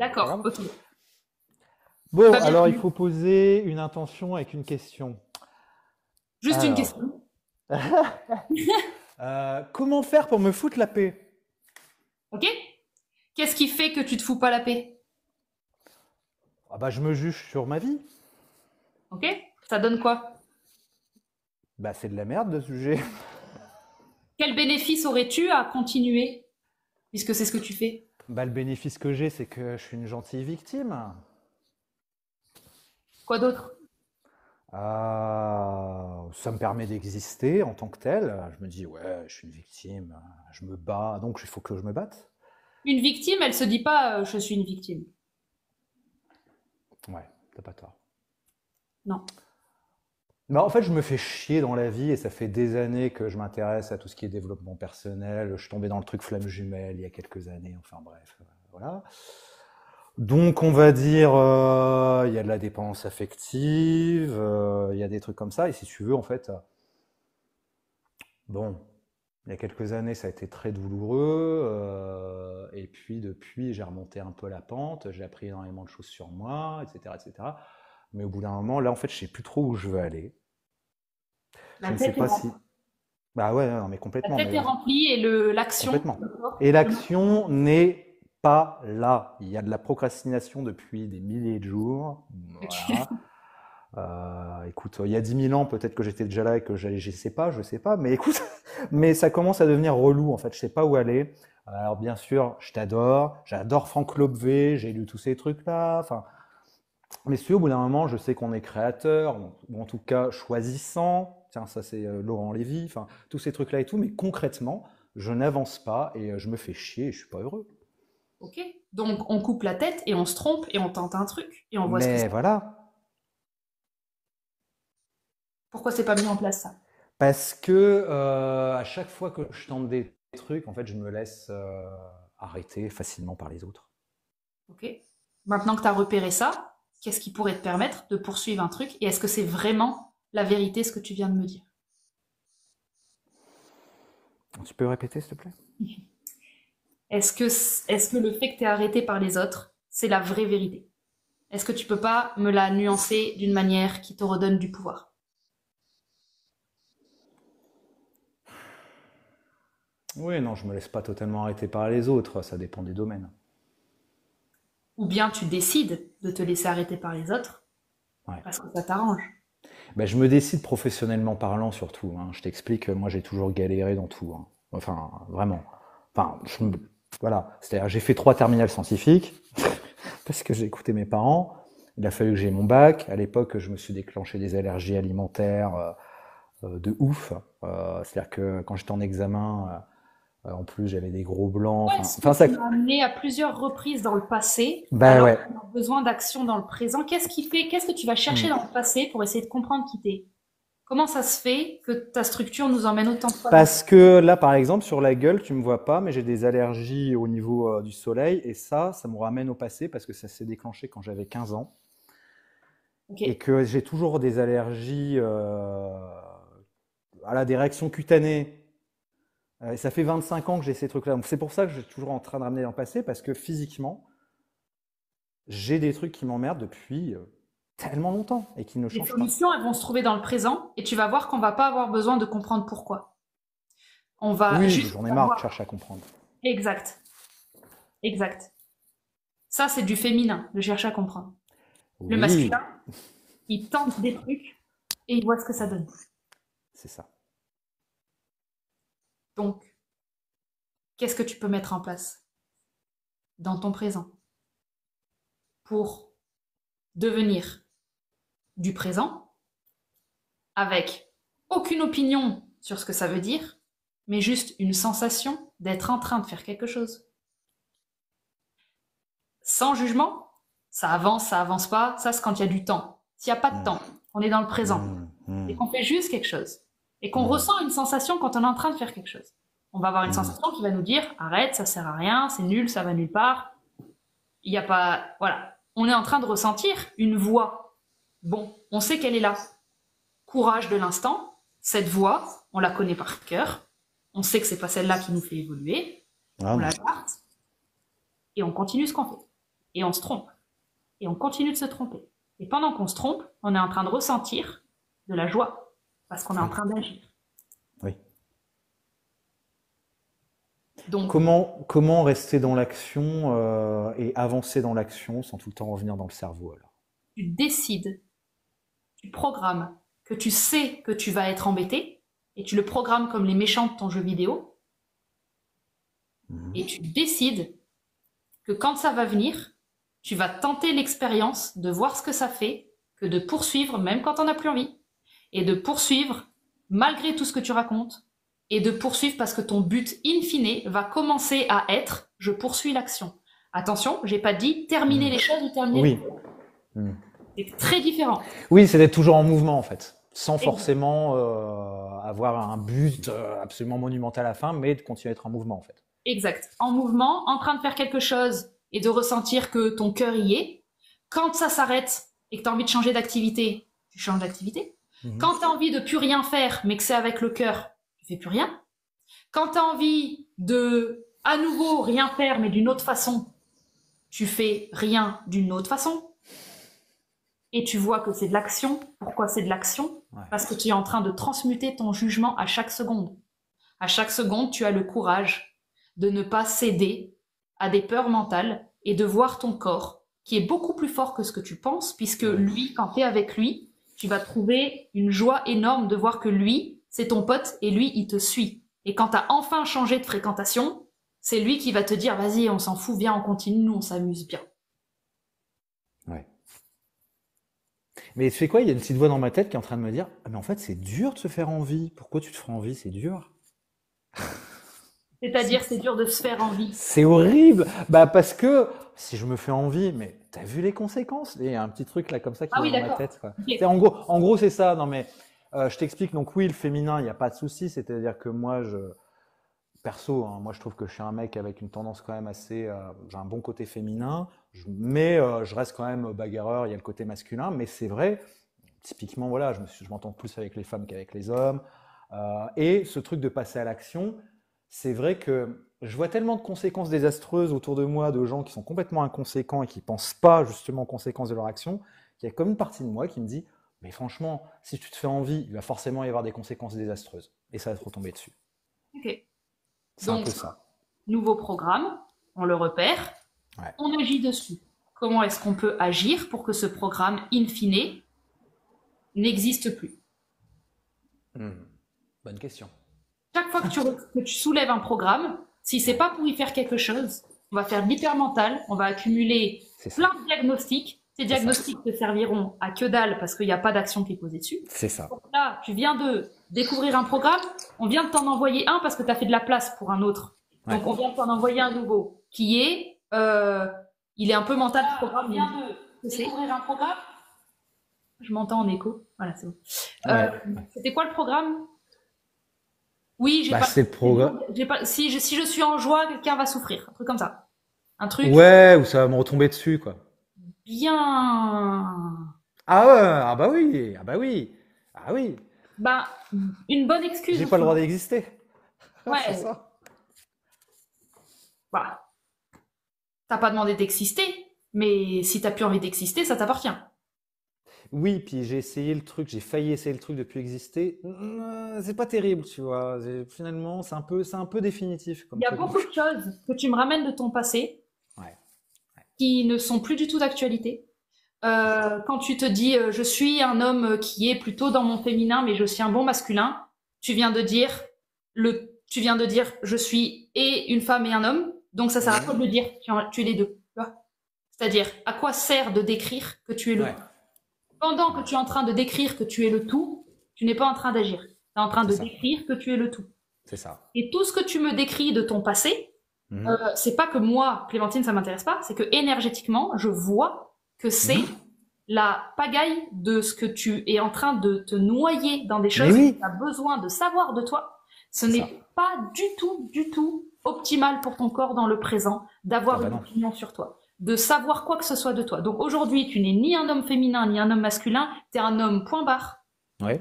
C'est pas D'accord, grave. ok. Bon, Pas bien alors il fini. faut poser une intention avec une question. Juste une Alors, question. comment faire pour me foutre la paix? Ok? Qu'est-ce qui fait que tu te fous pas la paix? Ah bah, je me juge sur ma vie. Ok? Ça donne quoi? Bah, c'est de la merde, le sujet. Quel bénéfice aurais-tu à continuer, puisque c'est ce que tu fais? Bah, le bénéfice que j'ai, c'est que je suis une gentille victime. Quoi d'autre? Ça me permet d'exister en tant que tel. Je me dis, ouais, je suis une victime, je me bats, donc il faut que je me batte. Une victime, elle se dit pas je suis une victime. Ouais, t'as pas tort. Non. Bah, en fait, je me fais chier dans la vie et ça fait des années que je m'intéresse à tout ce qui est développement personnel. Je suis tombé dans le truc flamme jumelle il y a quelques années, enfin bref, voilà. Donc, on va dire, il y a de la dépendance affective, il y a des trucs comme ça. Et si tu veux, en fait, bon, il y a quelques années, ça a été très douloureux. Et puis, depuis, j'ai remonté un peu la pente. J'ai appris énormément de choses sur moi, etc., etc. Mais au bout d'un moment, là, en fait, je sais plus trop où je veux aller. Je La ne sais tête est pas remplie. si. Bah ouais, non, mais La complètement, tête mais est remplie et l'action, complètement. d'accord? Et l'action n'est pas là. Il y a de la procrastination depuis des milliers de jours. Ok. Voilà. Écoute, il y a 10 000 ans, peut-être que j'étais déjà là et que je sais pas, mais écoute, mais ça commence à devenir relou en fait, je sais pas où aller. Alors bien sûr, je t'adore, j'adore Franck Lobvé, j'ai lu tous ces trucs-là, enfin, mais si au bout d'un moment, je sais qu'on est créateur, ou en tout cas choisissant, tiens, ça c'est Laurent Lévy, enfin, tous ces trucs-là et tout, mais concrètement, je n'avance pas et je me fais chier et je suis pas heureux. Ok. Donc on coupe la tête et on se trompe et on tente un truc et on voit ce que Mais c'est. voilà, Pourquoi c'est pas mis en place ça? parce que à chaque fois que je tente des trucs, en fait, je me laisse arrêter facilement par les autres. Ok. Maintenant que tu as repéré ça, qu'est-ce qui pourrait te permettre de poursuivre un truc? Et est-ce que c'est vraiment la vérité ce que tu viens de me dire? Tu peux répéter, s'il te plaît? Est-ce que le fait que tu es arrêté par les autres, c'est la vraie vérité? Est-ce que tu peux pas me la nuancer d'une manière qui te redonne du pouvoir? Oui, non, je me laisse pas totalement arrêter par les autres, ça dépend des domaines. Ou bien tu décides de te laisser arrêter par les autres Ouais. parce que ça t'arrange. Ben, je me décide professionnellement parlant surtout, hein. Je t'explique, moi j'ai toujours galéré dans tout, hein. Enfin, vraiment. Enfin, voilà. C'est-à-dire, j'ai fait 3 terminales scientifiques parce que j'ai écouté mes parents. Il a fallu que j'ai mon bac. À l'époque, je me suis déclenché des allergies alimentaires de ouf. C'est-à-dire que quand j'étais en examen, en plus j'avais des gros blancs. Pourquoi Enfin, est-ce que enfin ça. tu m'as amené à plusieurs reprises dans le passé Bah alors ouais. qu'on a besoin d'action dans le présent? Qu'est-ce que tu vas chercher Hmm. dans le passé pour essayer de comprendre qui t'es? Comment ça se fait que ta structure nous emmène autant de fois dans le Parce passé? que là, par exemple, sur la gueule, tu me vois pas, mais j'ai des allergies au niveau du soleil, et ça me ramène au passé parce que ça s'est déclenché quand j'avais 15 ans, Ok. et que j'ai toujours des allergies, voilà, des réactions cutanées. Et ça fait 25 ans que j'ai ces trucs-là. Donc c'est pour ça que je suis toujours en train de ramener dans le passé, parce que physiquement, j'ai des trucs qui m'emmerdent depuis tellement longtemps et qui ne Les changent pas. solutions, elles vont se trouver dans le présent et tu vas voir qu'on va pas avoir besoin de comprendre pourquoi. On va Oui, juste j'en ai marre de savoir. chercher à comprendre. Exact. Exact. Ça, c'est du féminin, de chercher à comprendre. Le Oui, masculin, il tente des trucs et il voit ce que ça donne. c'est ça. Donc, qu'est-ce que tu peux mettre en place dans ton présent pour devenir du présent avec aucune opinion sur ce que ça veut dire, mais juste une sensation d'être en train de faire quelque chose. Sans jugement, ça avance pas, ça c'est quand il y a du temps. S'il n'y a pas de Hmm, temps, on est dans le présent hmm, et hmm, qu'on fait juste quelque chose et qu'on hmm, ressent une sensation quand on est en train de faire quelque chose. On va avoir une hmm. sensation qui va nous dire arrête, ça sert à rien, c'est nul, ça va nulle part. Il n'y a pas, voilà. On est en train de ressentir une voix. Bon, on sait qu'elle est là. Courage de l'instant. Cette voix, on la connaît par cœur. On sait que c'est pas celle-là qui nous fait évoluer. Ah On non. la garde et on continue ce qu'on fait. et on se trompe. Et on continue de se tromper. Et pendant qu'on se trompe, on est en train de ressentir de la joie, parce qu'on est en train d'agir. Oui. Donc, Comment rester dans l'action et avancer dans l'action sans tout le temps revenir dans le cerveau alors? tu décides, tu programmes que tu sais que tu vas être embêté, et tu le programmes comme les méchants de ton jeu vidéo, et tu décides que quand ça va venir, tu vas tenter l'expérience de voir ce que ça fait, que de poursuivre même quand on n'a plus envie, et de poursuivre malgré tout ce que tu racontes, et de poursuivre parce que ton but in fine va commencer à être « je poursuis l'action ». Attention, j'ai pas dit terminer les choses ou terminer Oui. les choses. C'est très différent. Oui, c'est d'être toujours en mouvement en fait, sans Exact. forcément avoir un but absolument monumental à la fin, mais de continuer à être en mouvement en fait. Exact. En mouvement, en train de faire quelque chose et de ressentir que ton cœur y est. Quand ça s'arrête et que tu as envie de changer d'activité, tu changes d'activité. Quand tu as envie de plus rien faire, mais que c'est avec le cœur, tu fais plus rien. Quand tu as envie de à nouveau rien faire, mais d'une autre façon, tu fais rien d'une autre façon. Et tu vois que c'est de l'action. Pourquoi c'est de l'action? Ouais. Parce que tu es en train de transmuter ton jugement à chaque seconde. À chaque seconde, tu as le courage de ne pas céder à des peurs mentales et de voir ton corps, qui est beaucoup plus fort que ce que tu penses, puisque lui, quand tu es avec lui, tu vas trouver une joie énorme de voir que lui, c'est ton pote et lui, il te suit. Et quand tu as enfin changé de fréquentation, c'est lui qui va te dire « Vas-y, on s'en fout, viens, on continue, nous, on s'amuse bien. » Ouais. Mais tu sais quoi, il y a une petite voix dans ma tête qui est en train de me dire « Ah, mais en fait, c'est dur de se faire envie. Pourquoi tu te feras envie? C'est dur. » C'est-à-dire, c'est dur de se faire envie. C'est horrible. Bah parce que si je me fais envie, mais t'as vu les conséquences? Il y a un petit truc là comme ça qui Ah oui, est dans ma d'accord. tête, quoi. Ok. Tu sais, en gros, c'est ça. Non mais je t'explique. Donc oui, le féminin, il n'y a pas de souci. C'est-à-dire que moi, perso, hein, moi je trouve que je suis un mec avec une tendance quand même assez, j'ai un bon côté féminin, mais je reste quand même bagarreur. Il y a le côté masculin, mais c'est vrai. Typiquement, voilà, je m'entends plus avec les femmes qu'avec les hommes. Et ce truc de passer à l'action. C'est vrai que je vois tellement de conséquences désastreuses autour de moi, de gens qui sont complètement inconséquents et qui ne pensent pas justement aux conséquences de leur action, qu'il y a comme une partie de moi qui me dit « Mais franchement, si tu te fais envie, il va forcément y avoir des conséquences désastreuses. » Et ça va te retomber dessus. Ok. C'est un Donc, peu ça. nouveau programme, on le repère, Ouais. on agit dessus. Comment est-ce qu'on peut agir pour que ce programme, in fine, n'existe plus? Bonne question. Chaque fois que tu soulèves un programme, si c'est pas pour y faire quelque chose, on va faire de l'hypermental, on va accumuler C'est ça. plein de diagnostics. Ces diagnostics te serviront à que dalle parce qu'il n'y a pas d'action qui est posée dessus. C'est ça. Donc là, tu viens de découvrir un programme, on vient de t'en envoyer un parce que tu as fait de la place pour un autre. Donc Ouais. on vient de t'en envoyer un nouveau qui est, il est un peu mental ce programme. On vient de découvrir un programme. Je m'entends en écho. Voilà, c'est bon. Ouais. C'était quoi le programme? Oui, j'ai Bah, pas. c'est le programme. Si je suis en joie, quelqu'un va souffrir. Un truc comme ça. Un truc Ouais, ou ça va me retomber dessus, quoi. bien. Ah ouais, ah bah oui, ah bah oui, ah oui. Bah, une bonne excuse. J'ai pas le droit d'exister. Ouais. C'est ça. Voilà. T'as pas demandé d'exister, mais si t'as plus envie d'exister, ça t'appartient. Oui, puis j'ai essayé le truc, j'ai failli essayer le truc depuis exister. C'est pas terrible, tu vois. Finalement, c'est un peu définitif comme Il y a truc. beaucoup de choses que tu me ramènes de ton passé Ouais. qui ne sont plus du tout d'actualité. Quand tu te dis je suis un homme qui est plutôt dans mon féminin, mais je suis un bon masculin, tu viens de dire je suis et une femme et un homme, donc ça sert à quoi de le dire? Tu es les deux. Tu vois. C'est-à-dire, à quoi sert de décrire que tu es le Ouais. tout? Pendant que tu es en train de décrire que tu es le tout, tu n'es pas en train d'agir. Tu es en train de C'est ça. décrire que tu es le tout. C'est ça. Et tout ce que tu me décris de ton passé, c'est pas que moi, Clémentine, ça m'intéresse pas, c'est que énergétiquement, je vois que c'est la pagaille de ce que tu es en train de te noyer dans des choses oui. que tu as besoin de savoir de toi. Ce C'est n'est ça. pas du tout optimal pour ton corps dans le présent d'avoir Ah bah une non. opinion sur toi, de savoir quoi que ce soit de toi. Donc aujourd'hui, tu n'es ni un homme féminin, ni un homme masculin, tu es un homme point barre. Ouais.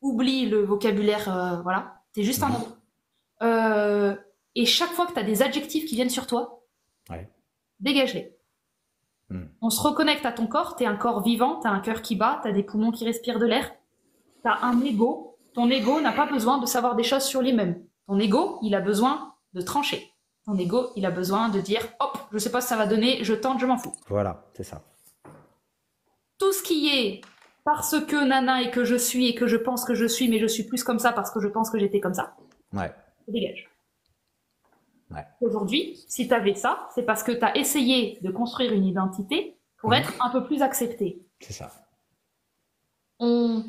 Oublie le vocabulaire, voilà, tu es juste un homme. Et chaque fois que tu as des adjectifs qui viennent sur toi, Ouais. dégage-les. Hmm. On se reconnecte à ton corps, tu es un corps vivant, tu as un cœur qui bat, tu as des poumons qui respirent de l'air, tu as un ego. Ton ego n'a pas besoin de savoir des choses sur lui-même. Ton ego, il a besoin de trancher. Ton ego, il a besoin de dire « Hop, je sais pas ce que ça va donner, je tente, je m'en fous. » Voilà, c'est ça. Tout ce qui est parce que nana et que je suis et que je pense que je suis, mais je suis plus comme ça parce que je pense que j'étais comme ça, Ouais. ça dégage. Ouais. Aujourd'hui, si tu avais ça, c'est parce que tu as essayé de construire une identité pour être un peu plus accepté. C'est ça. On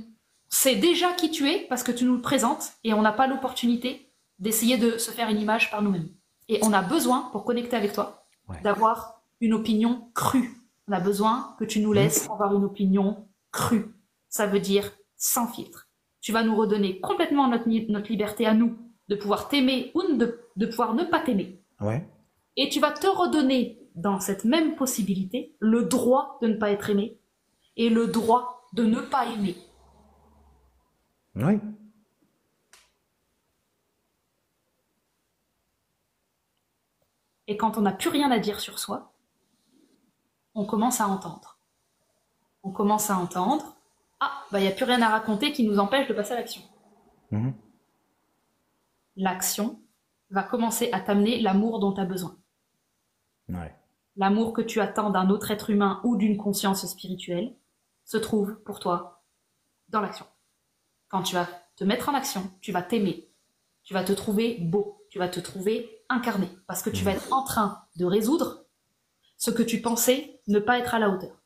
sait déjà qui tu es parce que tu nous le présentes et on n'a pas l'opportunité d'essayer de se faire une image par nous-mêmes. Et on a besoin, pour connecter avec toi, d'avoir une opinion crue. On a besoin que tu nous laisses avoir une opinion crue. Ça veut dire sans filtre. Tu vas nous redonner complètement notre liberté à nous de pouvoir t'aimer ou de pouvoir ne pas t'aimer. Ouais. Et tu vas te redonner, dans cette même possibilité, le droit de ne pas être aimé et le droit de ne pas aimer. Oui. Et quand on n'a plus rien à dire sur soi, on commence à entendre. On commence à entendre, ah, bah il n'y a plus rien à raconter qui nous empêche de passer à l'action. Mhm. L'action va commencer à t'amener l'amour dont tu as besoin. Ouais. L'amour que tu attends d'un autre être humain ou d'une conscience spirituelle se trouve pour toi dans l'action. Quand tu vas te mettre en action, tu vas t'aimer, tu vas te trouver beau, tu vas te trouver incarné, parce que tu vas être en train de résoudre ce que tu pensais ne pas être à la hauteur.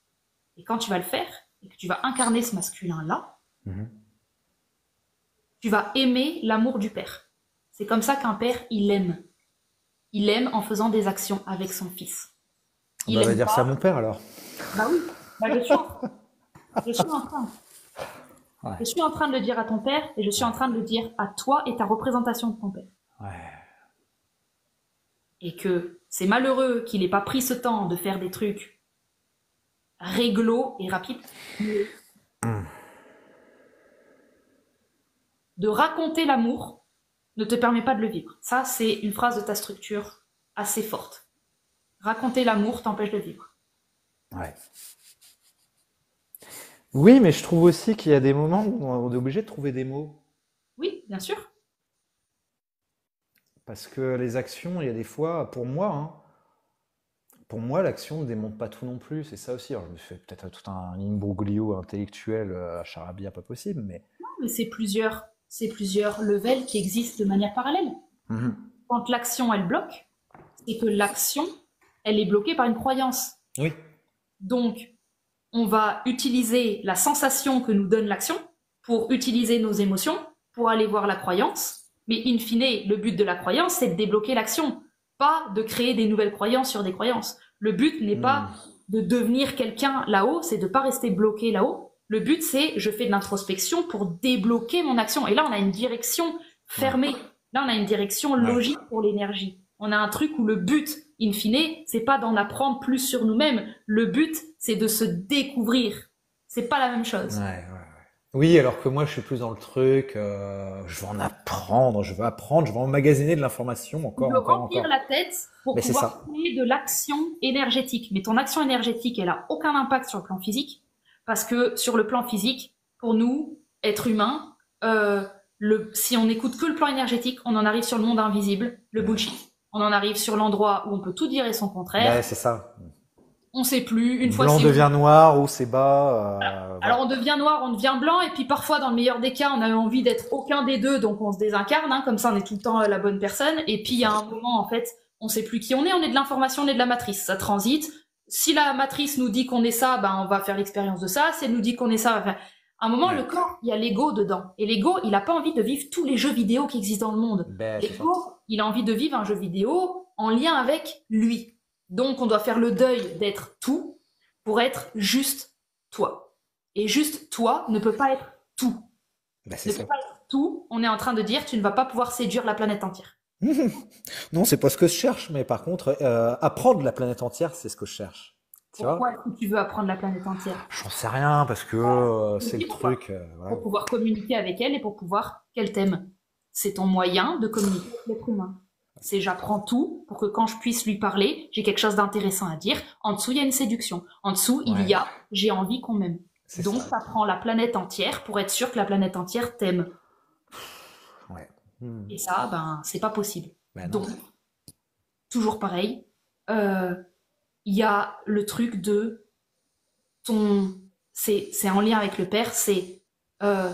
Et quand tu vas le faire, et que tu vas incarner ce masculin-là, tu vas aimer l'amour du père. C'est comme ça qu'un père, il aime. Il aime en faisant des actions avec son fils. On va dire ça à mon père alors. Bah oui, bah je suis en train. Ouais. Je suis en train de le dire à ton père et je suis en train de le dire à toi et ta représentation de ton père. Ouais. Et que c'est malheureux qu'il n'ait pas pris ce temps de faire des trucs réglo et rapides. De raconter l'amour ne te permet pas de le vivre. Ça, c'est une phrase de ta structure assez forte. Raconter l'amour t'empêche de le vivre. Ouais. Oui, mais je trouve aussi qu'il y a des moments où on est obligé de trouver des mots. Oui, bien sûr. Parce que les actions, il y a des fois, pour moi, l'action ne démontre pas tout non plus. C'est ça aussi. Alors, je me fais peut-être tout un imbroglio intellectuel à charabia pas possible, mais. Non, mais c'est plusieurs levels qui existent de manière parallèle. Quand l'action, elle bloque, c'est que l'action, elle est bloquée par une croyance. Oui. Donc, on va utiliser la sensation que nous donne l'action pour utiliser nos émotions, pour aller voir la croyance. Mais in fine, le but de la croyance, c'est de débloquer l'action, pas de créer des nouvelles croyances sur des croyances. Le but n'est pas de devenir quelqu'un là-haut, c'est de pas rester bloqué là-haut. Le but, c'est je fais de l'introspection pour débloquer mon action. Et là, on a une direction fermée. Là, on a une direction logique pour l'énergie. On a un truc où le but, in fine, c'est pas d'en apprendre plus sur nous-mêmes. Le but, c'est de se découvrir. C'est pas la même chose. Ouais. Oui, alors que moi, je suis plus dans le truc. Je veux en apprendre, je veux apprendre, je veux emmagasiner de l'information encore. Remplir la tête pour pouvoir créer de l'action énergétique. Mais ton action énergétique, elle a aucun impact sur le plan physique. Parce que sur le plan physique, pour nous, êtres humains, si on n'écoute que le plan énergétique, on en arrive sur le monde invisible, le bullshit. On en arrive sur l'endroit où on peut tout dire et son contraire. Ouais, c'est ça. On sait plus. Une fois blanc devient noir ou c'est bas. Voilà. Alors on devient noir, on devient blanc, et puis parfois, dans le meilleur des cas, on a envie d'être aucun des deux, donc on se désincarne, comme ça on est tout le temps la bonne personne. Et puis il y a un moment, en fait, on sait plus qui on est de l'information, on est de la matrice, ça transite. Si la matrice nous dit qu'on est ça, on va faire l'expérience de ça. Si elle nous dit qu'on est ça, on va faire... À un moment, le corps, il y a l'ego dedans. Et l'ego, il n'a pas envie de vivre tous les jeux vidéo qui existent dans le monde. L'ego, il a envie de vivre un jeu vidéo en lien avec lui. Donc, on doit faire le deuil d'être tout pour être juste toi. Et juste toi ne peut pas être tout. Ne peut pas être tout. On est en train de dire, tu ne vas pas pouvoir séduire la planète entière. Non, c'est pas ce que je cherche, mais par contre, apprendre la planète entière, c'est ce que je cherche. Pourquoi est-ce que tu veux apprendre la planète entière? J'en sais rien, parce que c'est le truc. Pour pouvoir communiquer avec elle et pour pouvoir qu'elle t'aime. C'est ton moyen de communiquer avec l'être humain. C'est j'apprends tout pour que quand je puisse lui parler, j'ai quelque chose d'intéressant à dire. En dessous, il y a une séduction. En dessous, il y Ouais, a j'ai envie qu'on m'aime. c'est Donc, ça. ça prend la planète entière pour être sûr que la planète entière t'aime. Ouais. Hmm. Et ça, ben, c'est pas possible. Ben non. Donc, toujours pareil, euh, il y a le truc de ton... C'est en lien avec le père, c'est euh,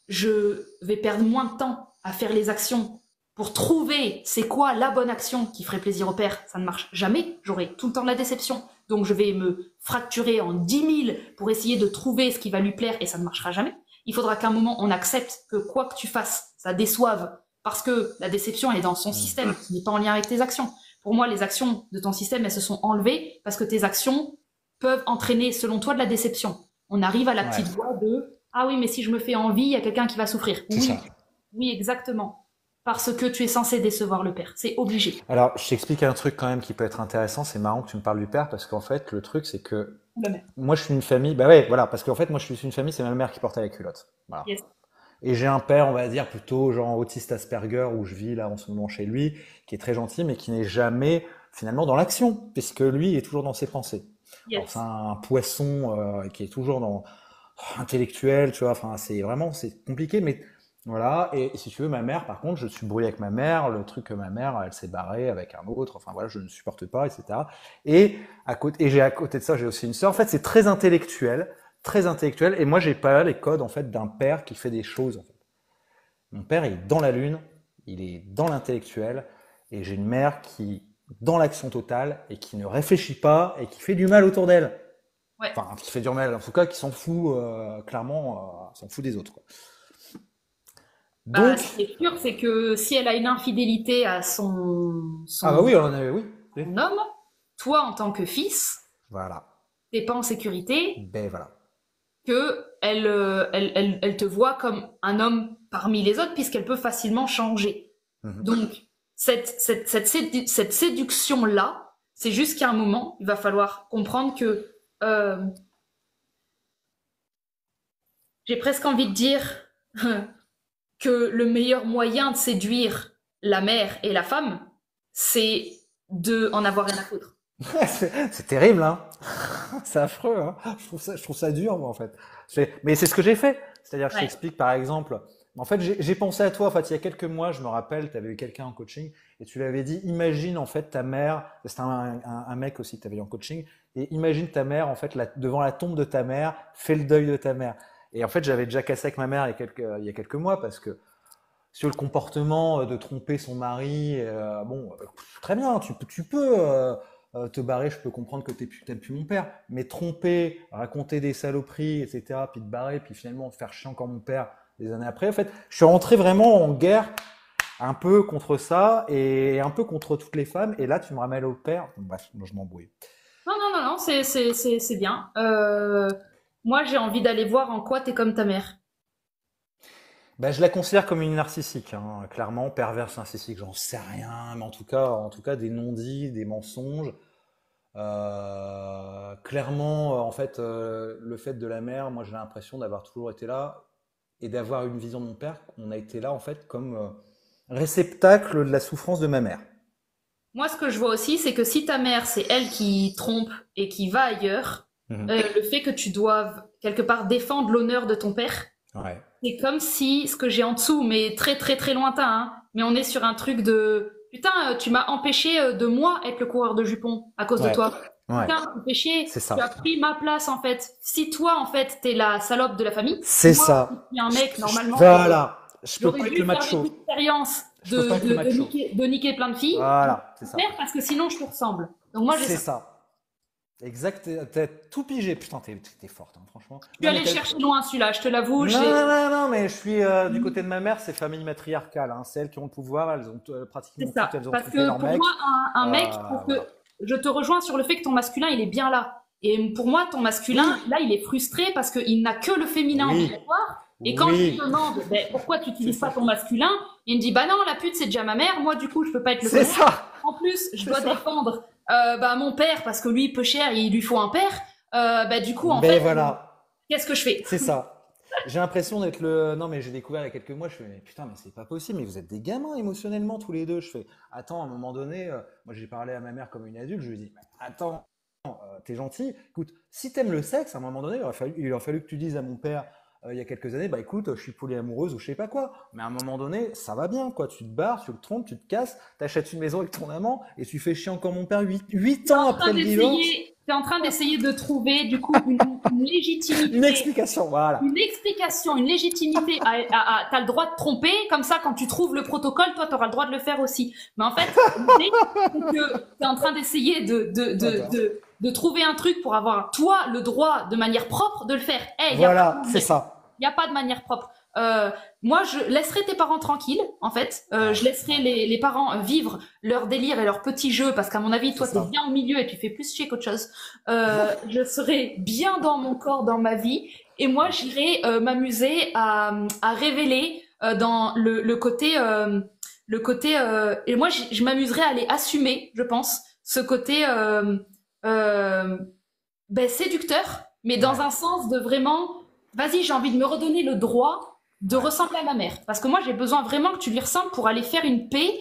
je vais perdre moins de temps à faire les actions pour trouver c'est quoi la bonne action qui ferait plaisir au père. Ça ne marche jamais, j'aurai tout le temps de la déception. Donc je vais me fracturer en 10 000 pour essayer de trouver ce qui va lui plaire et ça ne marchera jamais. Il faudra qu'à un moment on accepte que quoi que tu fasses, ça déçoive parce que la déception elle est dans son Hmm. système, qui n'est pas en lien avec tes actions. Pour moi, les actions de ton système, elles se sont enlevées parce que tes actions peuvent entraîner, selon toi, de la déception. On arrive à la Ouais, petite voie de ah oui, mais si je me fais envie, il y a quelqu'un qui va souffrir. c'est Oui, ça. oui, exactement. Parce que tu es censé décevoir le père. C'est obligé. Alors, je t'explique un truc quand même qui peut être intéressant. C'est marrant que tu me parles du père parce qu'en fait, le truc, c'est que Le même. moi, je suis une famille. Bah ouais, voilà, parce qu'en fait, moi, je suis une famille, c'est ma mère qui portait la culotte. Voilà. Yes. Et j'ai un père, on va dire, plutôt genre autiste Asperger, où je vis là en ce moment chez lui, qui est très gentil, mais qui n'est jamais finalement dans l'action, puisque lui est toujours dans ses pensées. Alors, c'est Yes. un poisson qui est toujours dans intellectuel, tu vois, enfin, c'est vraiment, c'est compliqué, mais voilà. Et si tu veux, ma mère, par contre, je suis brouillé avec ma mère, le truc que ma mère, elle s'est barrée avec un autre, enfin voilà, je ne supporte pas, etc. Et à côté de ça, j'ai aussi une sœur. En fait, c'est très intellectuel, et moi, j'ai pas les codes, en fait, d'un père qui fait des choses, en fait. Mon père il est dans la lune, il est dans l'intellectuel, et j'ai une mère qui est dans l'action totale et qui ne réfléchit pas et qui fait du mal autour d'elle. Ouais. Enfin, qui fait du mal, en tout cas, qui s'en fout, clairement, s'en fout des autres, quoi. Bah, Donc, ce qui est sûr, c'est que si elle a une infidélité à ah bah son oui, on en avait, oui, oui. homme, toi, en tant que fils, Voilà, t'es pas en sécurité, ben voilà. que elle te voit comme un homme parmi les autres, puisqu'elle peut facilement changer. Mhm. Donc, cette séduction-là, c'est juste qu'à un moment, il va falloir comprendre que euh, j'ai presque envie de dire que le meilleur moyen de séduire la mère et la femme, c'est de en avoir rien à foutre. C'est terrible, hein. C'est affreux, hein. Je trouve ça dur, moi, en fait. Mais c'est ce que j'ai fait. C'est-à-dire, je Ouais. t'explique, par exemple. En fait, j'ai pensé à toi. En fait, il y a quelques mois, je me rappelle, tu avais eu quelqu'un en coaching et tu lui avais dit, imagine, en fait, ta mère. C'était un mec aussi que tu avais eu en coaching. Et imagine ta mère, en fait, devant la tombe de ta mère, fais le deuil de ta mère. Et en fait, j'avais déjà cassé avec ma mère il y a quelques mois parce que sur le comportement de tromper son mari, bon, très bien, tu peux te barrer, je peux comprendre que t'aimes plus mon père, mais tromper, raconter des saloperies, etc., puis te barrer, puis finalement faire chier encore mon père des années après, en fait, je suis rentré vraiment en guerre un peu contre ça et un peu contre toutes les femmes, et là, tu me ramènes au père. Bon, bref, moi, je m'embrouille. Non, non, non, non, c'est bien. Moi, j'ai envie d'aller voir en quoi t'es comme ta mère. Ben, je la considère comme une narcissique, hein, clairement, perverse narcissique, j'en sais rien, mais en tout cas, des non-dits, des mensonges. Clairement, en fait, le fait de la mère, moi j'ai l'impression d'avoir toujours été là et d'avoir une vision de mon père. On a été là en fait comme réceptacle de la souffrance de ma mère. Moi, ce que je vois aussi, c'est que si ta mère, c'est elle qui trompe et qui va ailleurs, Mhm. le fait que tu doives quelque part défendre l'honneur de ton père, Ouais, c'est comme si ce que j'ai en dessous, mais très très très lointain, hein, mais on est sur un truc de putain, tu m'as empêché de moi être le coureur de jupons à cause de ouais, toi. ouais, Putain, tu fais chier, c'est tu as ça. pris ma place en fait. Si toi en fait t'es la salope de la famille, C'est moi ça. je suis un mec normalement, Voilà. Je peux j'aurais pas être dû le faire des macho. expériences Je peux pas être le macho. de niquer plein de filles, Voilà, c'est ça. faire parce que sinon je te ressemble. Donc moi j'ai C'est ça. ça. Exact. T'as tout pigé. Putain, t'es forte, hein, franchement. Je suis Non, mais allée le chercher loin celui-là, je te l'avoue. non, non, non, non, mais je suis du côté de ma mère, c'est famille matriarcale, hein. C'est elles qui ont le pouvoir, elles ont C'est pratiquement toutes, ça. elles ont Parce trompé que leur pour mec. moi, un mec, parce que Voilà. je te rejoins sur le fait que ton masculin, il est bien là. Et pour moi, ton masculin, Oui, là, il est frustré parce qu'il n'a que le féminin oui, obligatoire. Et quand je lui oui, demande ben, pourquoi tu c'est n'utilises pas ça. ton masculin, il me dit bah non, la pute, c'est déjà ma mère. Moi, du coup, je peux pas être le C'est connard. ça. En plus, je C'est dois ça. défendre bah, mon père parce que lui, peu cher, il lui faut un père. Bah, du coup, en Ben fait, voilà, qu'est-ce que je fais? c'est ça. j'ai l'impression d'être le. Non, mais j'ai découvert il y a quelques mois, je fais, mais putain, mais c'est pas possible, mais vous êtes des gamins émotionnellement tous les deux. Je fais, attends, à un moment donné, moi j'ai parlé à ma mère comme une adulte, je lui ai dit, mais attends, t'es gentil. Écoute, si t'aimes le sexe, à un moment donné, il aurait fallu que tu dises à mon père, il y a quelques années, bah écoute, je suis polyamoureuse ou je sais pas quoi. Mais à un moment donné, ça va bien, quoi. Tu te barres, tu le trompes, tu te casses, t'achètes une maison avec ton amant et tu fais chier encore mon père huit ans après le divorce. Tu es en train d'essayer de trouver du coup une Une légitimité, explication, voilà. une explication, une légitimité. T'as le droit de tromper, comme ça quand tu trouves le protocole, toi t'auras le droit de le faire aussi. Mais en fait, l'idée, c'est que tu es en train d'essayer D'accord. de trouver un truc pour avoir toi le droit de manière propre de le faire. Eh, il y a pas Voilà, c'est ça. il n'y a pas de manière propre. Moi, je laisserai tes parents tranquilles, en fait. Je Ouais, laisserai ouais, les parents vivre leur délire et leurs petits jeux, parce qu'à mon avis, c'est toi, t'es ça. bien au milieu et tu fais plus chier qu'autre chose. Je serai bien dans mon corps, dans ma vie, et moi, j'irai m'amuser à révéler dans le côté, et moi, je m'amuserai à aller assumer, je pense, ce côté ben, séducteur, mais dans Ouais, un sens de vraiment, vas-y, j'ai envie de me redonner le droit de ouais, ressembler à ma mère. Parce que moi, j'ai besoin vraiment que tu lui ressembles pour aller faire une paix,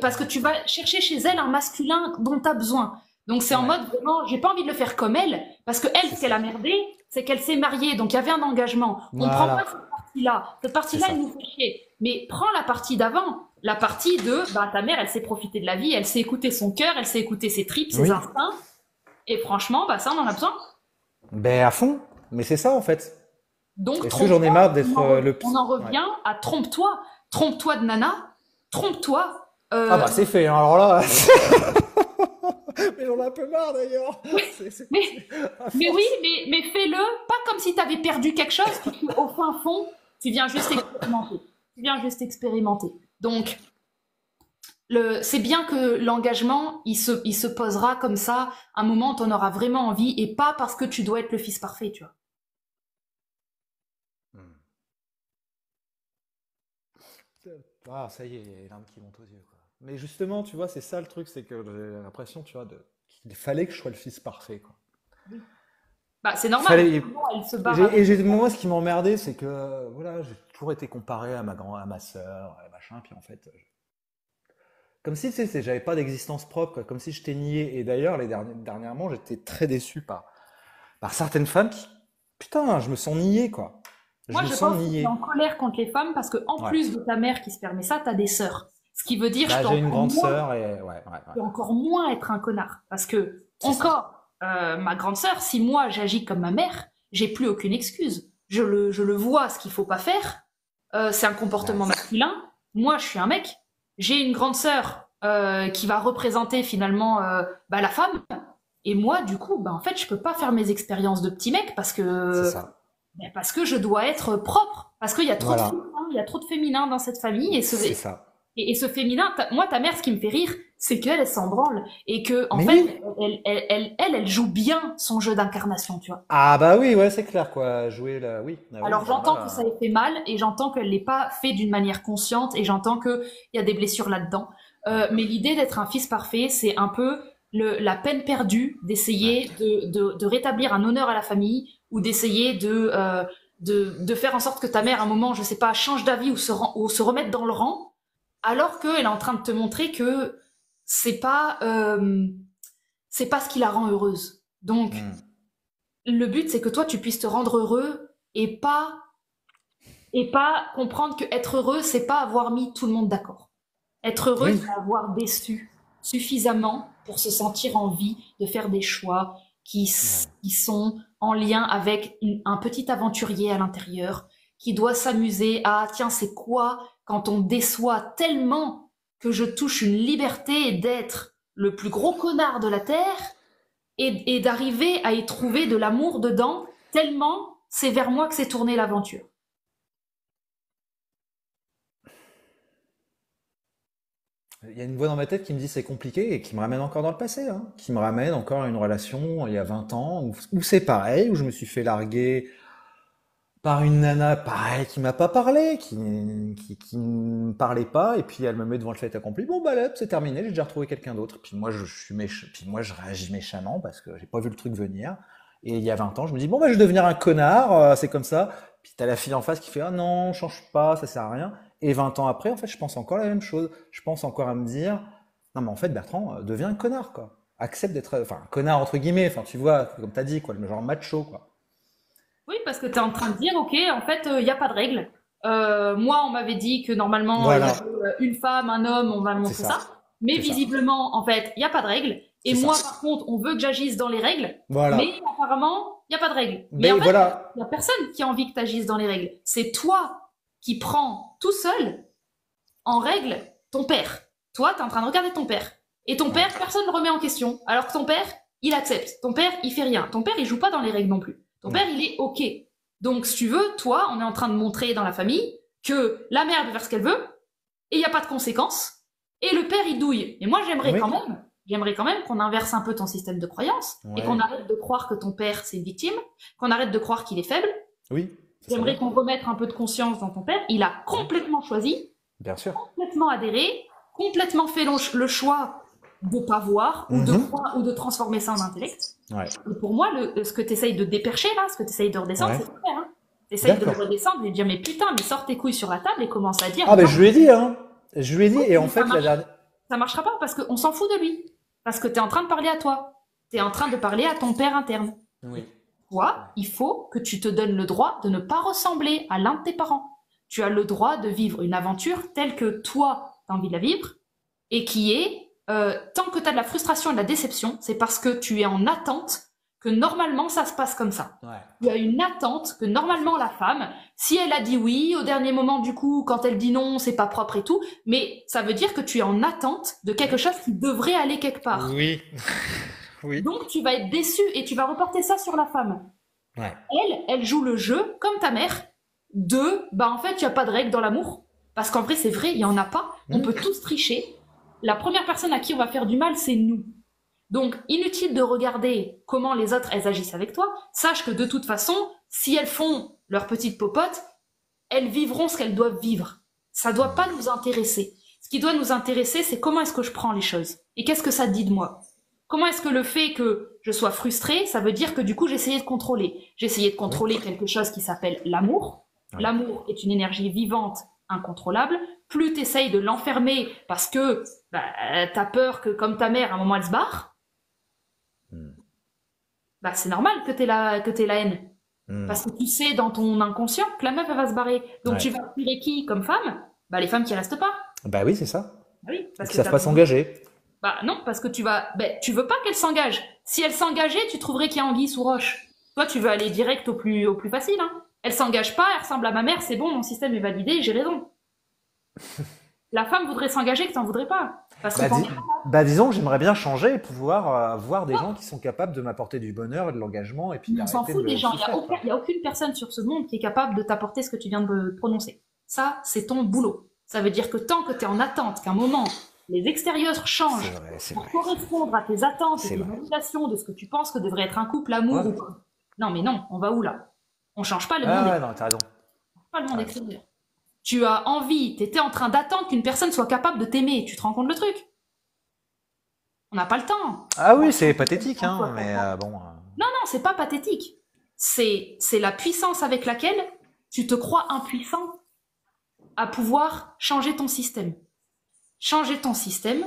parce que tu vas chercher chez elle un masculin dont tu as besoin. Donc c'est en ouais, mode vraiment, j'ai pas envie de le faire comme elle, parce que elle, c'est ce qu'elle a ça. merdé, c'est qu'elle s'est mariée, donc il y avait un engagement. On prend pas Voilà, cette partie-là. Cette c'est partie-là, elle ça. nous fait chier. Mais prends la partie d'avant. La partie de, bah, ta mère, elle s'est profiter de la vie, elle s'est écouter son cœur, elle s'est écouter ses tripes, ses Oui. instincts. Et franchement, bah, ça, on en a besoin. Ben à fond. Mais c'est ça en fait. Donc, Est-ce que j'en ai marre trompe-toi, d'être le on psy? en Ouais. revient à trompe-toi. Trompe-toi de nana, trompe-toi. Ah bah c'est fait, hein, alors là. Mais j'en ai un peu marre d'ailleurs. Mais, À mais oui, force. mais fais-le, pas comme si tu avais perdu quelque chose, puis qu'au fin fond, tu viens juste expérimenter. Tu viens juste expérimenter. Donc, c'est bien que l'engagement, il se posera comme ça, un moment où tu en auras vraiment envie, et pas parce que tu dois être le fils parfait, tu vois. Hmm. Ah, ça y est, il y a les larmes qui montent aux yeux, quoi. Mais justement, tu vois, c'est ça le truc, c'est que j'ai l'impression, tu vois, qu'il fallait que je sois le fils parfait, quoi. Bah, c'est Il normal. fallait. Sinon, elle se barre avec. Moi, ce qui m'emmerdait, c'est que, voilà, j'ai toujours été comparé à ma sœur, à machin, puis en fait, comme si, tu sais, j'avais pas d'existence propre, quoi, comme si je t'ai nié. Et d'ailleurs, dernièrement, j'étais très déçu par certaines femmes qui, putain, je me sens nié, quoi. Je Moi, me je sens pense que tu es en nié. colère contre les femmes parce que, en Ouais. plus de ta mère qui se permet ça, tu as des sœurs. Ce qui veut dire, Bah, j'ai une grande sœur et ouais, ouais, ouais. je peux encore moins être un connard. Parce que, C'est ça. encore, ma grande sœur, si moi j'agis comme ma mère, j'ai plus aucune excuse. Je le vois, ce qu'il faut pas faire. C'est un Ouais, comportement masculin. Moi, je suis un mec. J'ai une grande sœur qui va représenter finalement bah, la femme. Et moi, du coup, bah, en fait, je peux pas faire mes expériences de petit mec c'est ça. parce que je dois être propre. Parce qu'il y a trop de Voilà, féminin, il y a trop de féminin dans cette famille. c'est ça. Et ce féminin, moi, ta mère, ce qui me fait rire, c'est qu'elle, elle s'en branle. Et que, en Mais fait, oui. elle joue bien son jeu d'incarnation, tu vois. Ah bah oui, ouais, c'est clair, quoi. Jouer là, oui, ah oui, Alors, alors j'entends que ça là, ait fait mal et j'entends qu'elle l'ait pas fait d'une manière consciente et j'entends qu'il y a des blessures là-dedans. ouais, Mais l'idée d'être un fils parfait, c'est un peu la peine perdue ouais, d'essayer de rétablir un honneur à la famille ou d'essayer de faire en sorte que ta mère, à un moment, je sais pas, change d'avis ou se remette dans le rang, alors qu'elle est en train de te montrer que c'est pas, euh, c'est pas ce qui la rend heureuse. Donc, hmm, le but, c'est que toi, tu puisses te rendre heureux et pas comprendre que être heureux, c'est pas avoir mis tout le monde d'accord. Être heureux, oui, c'est avoir déçu suffisamment pour se sentir en vie de faire des choix ouais. qui sont en lien avec un petit aventurier à l'intérieur qui doit s'amuser à, tiens, c'est quoi quand on déçoit tellement que je touche une liberté d'être le plus gros connard de la Terre et d'arriver à y trouver de l'amour dedans, tellement c'est vers moi que s'est tournée l'aventure. Il y a une voix dans ma tête qui me dit c'est compliqué et qui me ramène encore dans le passé, hein, qui me ramène encore à une relation il y a 20 ans où c'est pareil, où je me suis fait larguer par une nana pareil qui m'a pas parlé, qui me parlait pas et puis elle me met devant le fait accompli. Bon bah là, c'est terminé, j'ai déjà retrouvé quelqu'un d'autre. Puis moi je réagis méchamment parce que j'ai pas vu le truc venir. Et il y a 20 ans, je me dis, bon, bah, je vais devenir un connard, c'est comme ça. Puis t'as la fille en face qui fait, ah non, change pas, ça sert à rien. Et 20 ans après, en fait, je pense encore la même chose. Je pense encore à me dire, non, mais en fait, Bertrand, deviens un connard, quoi. Accepte d'être, enfin, un connard entre guillemets, enfin, tu vois, comme t'as dit, quoi, le genre macho, quoi. Oui, parce que tu es en train de dire, ok, en fait, il n'y a pas de règle. Moi, on m'avait dit que normalement, il y Voilà, avait une femme, un homme, on va me c'est montrer ça. ça, Mais c'est ça, visiblement, en fait, il n'y a pas de règle. Et c'est ça. moi, par contre, on veut que j'agisse dans les règles, mais Voilà. apparemment, il n'y a pas de règle. Mais en Mais fait, voilà. il n'y a personne qui a envie que tu agisses dans les règles. C'est toi qui prends tout seul en règle ton père. Toi, tu es en train de regarder ton père. Et ton Ouais. père, personne ne le remet en question. Alors que ton père, il accepte. Ton père, il fait rien. Ton père, il joue pas dans les règles non plus. Ton Non. père, il est OK. Donc, si tu veux, toi, on est en train de montrer dans la famille que la mère peut faire ce qu'elle veut et il n'y a pas de conséquences. Et le père, il douille. Et moi, Oui. j'aimerais quand même qu'on inverse un peu ton système de croyance et qu'on Ouais. arrête de croire que ton père, c'est une victime, qu'on arrête de croire qu'il est faible. Oui. Ce serait J'aimerais bien. qu'on remette un peu de conscience dans ton père. Il a Ouais. complètement choisi, Bien sûr. complètement adhéré, complètement fait le choix de pas voir ou de Mhm. croire ou de transformer ça en intellect. Ouais. Et pour moi, ce que tu essayes de dépercher là, ce que tu essayes de redescendre, Ouais. c'est super. Hein. Tu essayes de le D'accord. redescendre et de dire mais putain, mais sors tes couilles sur la table et commence à dire Ah ben non, je lui ai dit, hein. Je lui ai dit, et en mais ça fait, la marche, dernière. ça marchera pas parce qu'on s'en fout de lui. Parce que tu es en train de parler à toi. Tu es en train de parler à ton père interne. Oui. Toi, il faut que tu te donnes le droit de ne pas ressembler à l'un de tes parents. Tu as le droit de vivre une aventure telle que toi, tu as envie de la vivre, et qui est, tant que tu as de la frustration et de la déception, c'est parce que tu es en attente que normalement ça se passe comme ça. Ouais. Tu as une attente que normalement la femme, si elle a dit oui, au dernier moment du coup, quand elle dit non, c'est pas propre et tout, mais ça veut dire que tu es en attente de quelque chose qui devrait aller quelque part. Oui. Oui. Donc tu vas être déçu et tu vas reporter ça sur la femme. Ouais. Elle joue le jeu comme ta mère de, bah en fait, il n'y a pas de règle dans l'amour. Parce qu'en vrai, c'est vrai, il n'y en a pas. On peut tous tricher. La première personne à qui on va faire du mal, c'est nous. Donc, inutile de regarder comment les autres, elles agissent avec toi. Sache que de toute façon, si elles font leur petite popote, elles vivront ce qu'elles doivent vivre. Ça ne doit pas nous intéresser. Ce qui doit nous intéresser, c'est comment est-ce que je prends les choses. Et qu'est-ce que ça dit de moi. Comment est-ce que le fait que je sois frustrée, ça veut dire que du coup, j'ai essayé de contrôler. J'ai essayé de contrôler quelque chose qui s'appelle l'amour. Oui. L'amour est une énergie vivante, incontrôlable. Plus tu essayes de l'enfermer parce que bah, tu as peur que, comme ta mère, à un moment, elle se barre, bah, c'est normal que tu aies la haine. Parce que tu sais dans ton inconscient que la meuf, elle va se barrer. Donc Ouais. tu vas attirer qui comme femme? Bah, les femmes qui restent pas. Bah oui, c'est ça. Bah oui, Et parce qui que savent pas s'engager. bah non, parce que tu veux pas qu'elle s'engage. Si elle s'engageait, tu trouverais qu'il y a anguille sous roche. Toi, tu veux aller direct au plus facile, hein. Elle s'engage pas, elle ressemble à ma mère, c'est bon, mon système est validé, j'ai raison. La femme voudrait s'engager que t'en voudrais pas. Parce que Bah, t'en dis- bah, disons que j'aimerais bien changer et pouvoir voir des gens qui sont capables de m'apporter du bonheur et de l'engagement et puis on s'en d'arrêter fout de des me gens. souffrir, quoi. Il y a aucune personne sur ce monde qui est capable de t'apporter ce que tu viens de prononcer. Ça, c'est ton boulot. Ça veut dire que tant que tu es en attente qu'un moment, les extérieurs C'est changent vrai, c'est pour vrai. correspondre à tes attentes et C'est tes vrai. validations de ce que tu penses que devrait être un couple, amour Ouais. ou pas. Non, mais non, on va où là? On change pas le Ah monde, ouais, non, t'as raison. pas le monde Ouais. extérieur. Tu as envie, tu étais en train d'attendre qu'une personne soit capable de t'aimer. Tu te rends compte le truc? On n'a pas le temps. Ah oui, c'est pathétique, hein, mais bon. Non, c'est pas pathétique. C'est la puissance avec laquelle tu te crois impuissant à pouvoir changer ton système. Changer ton système,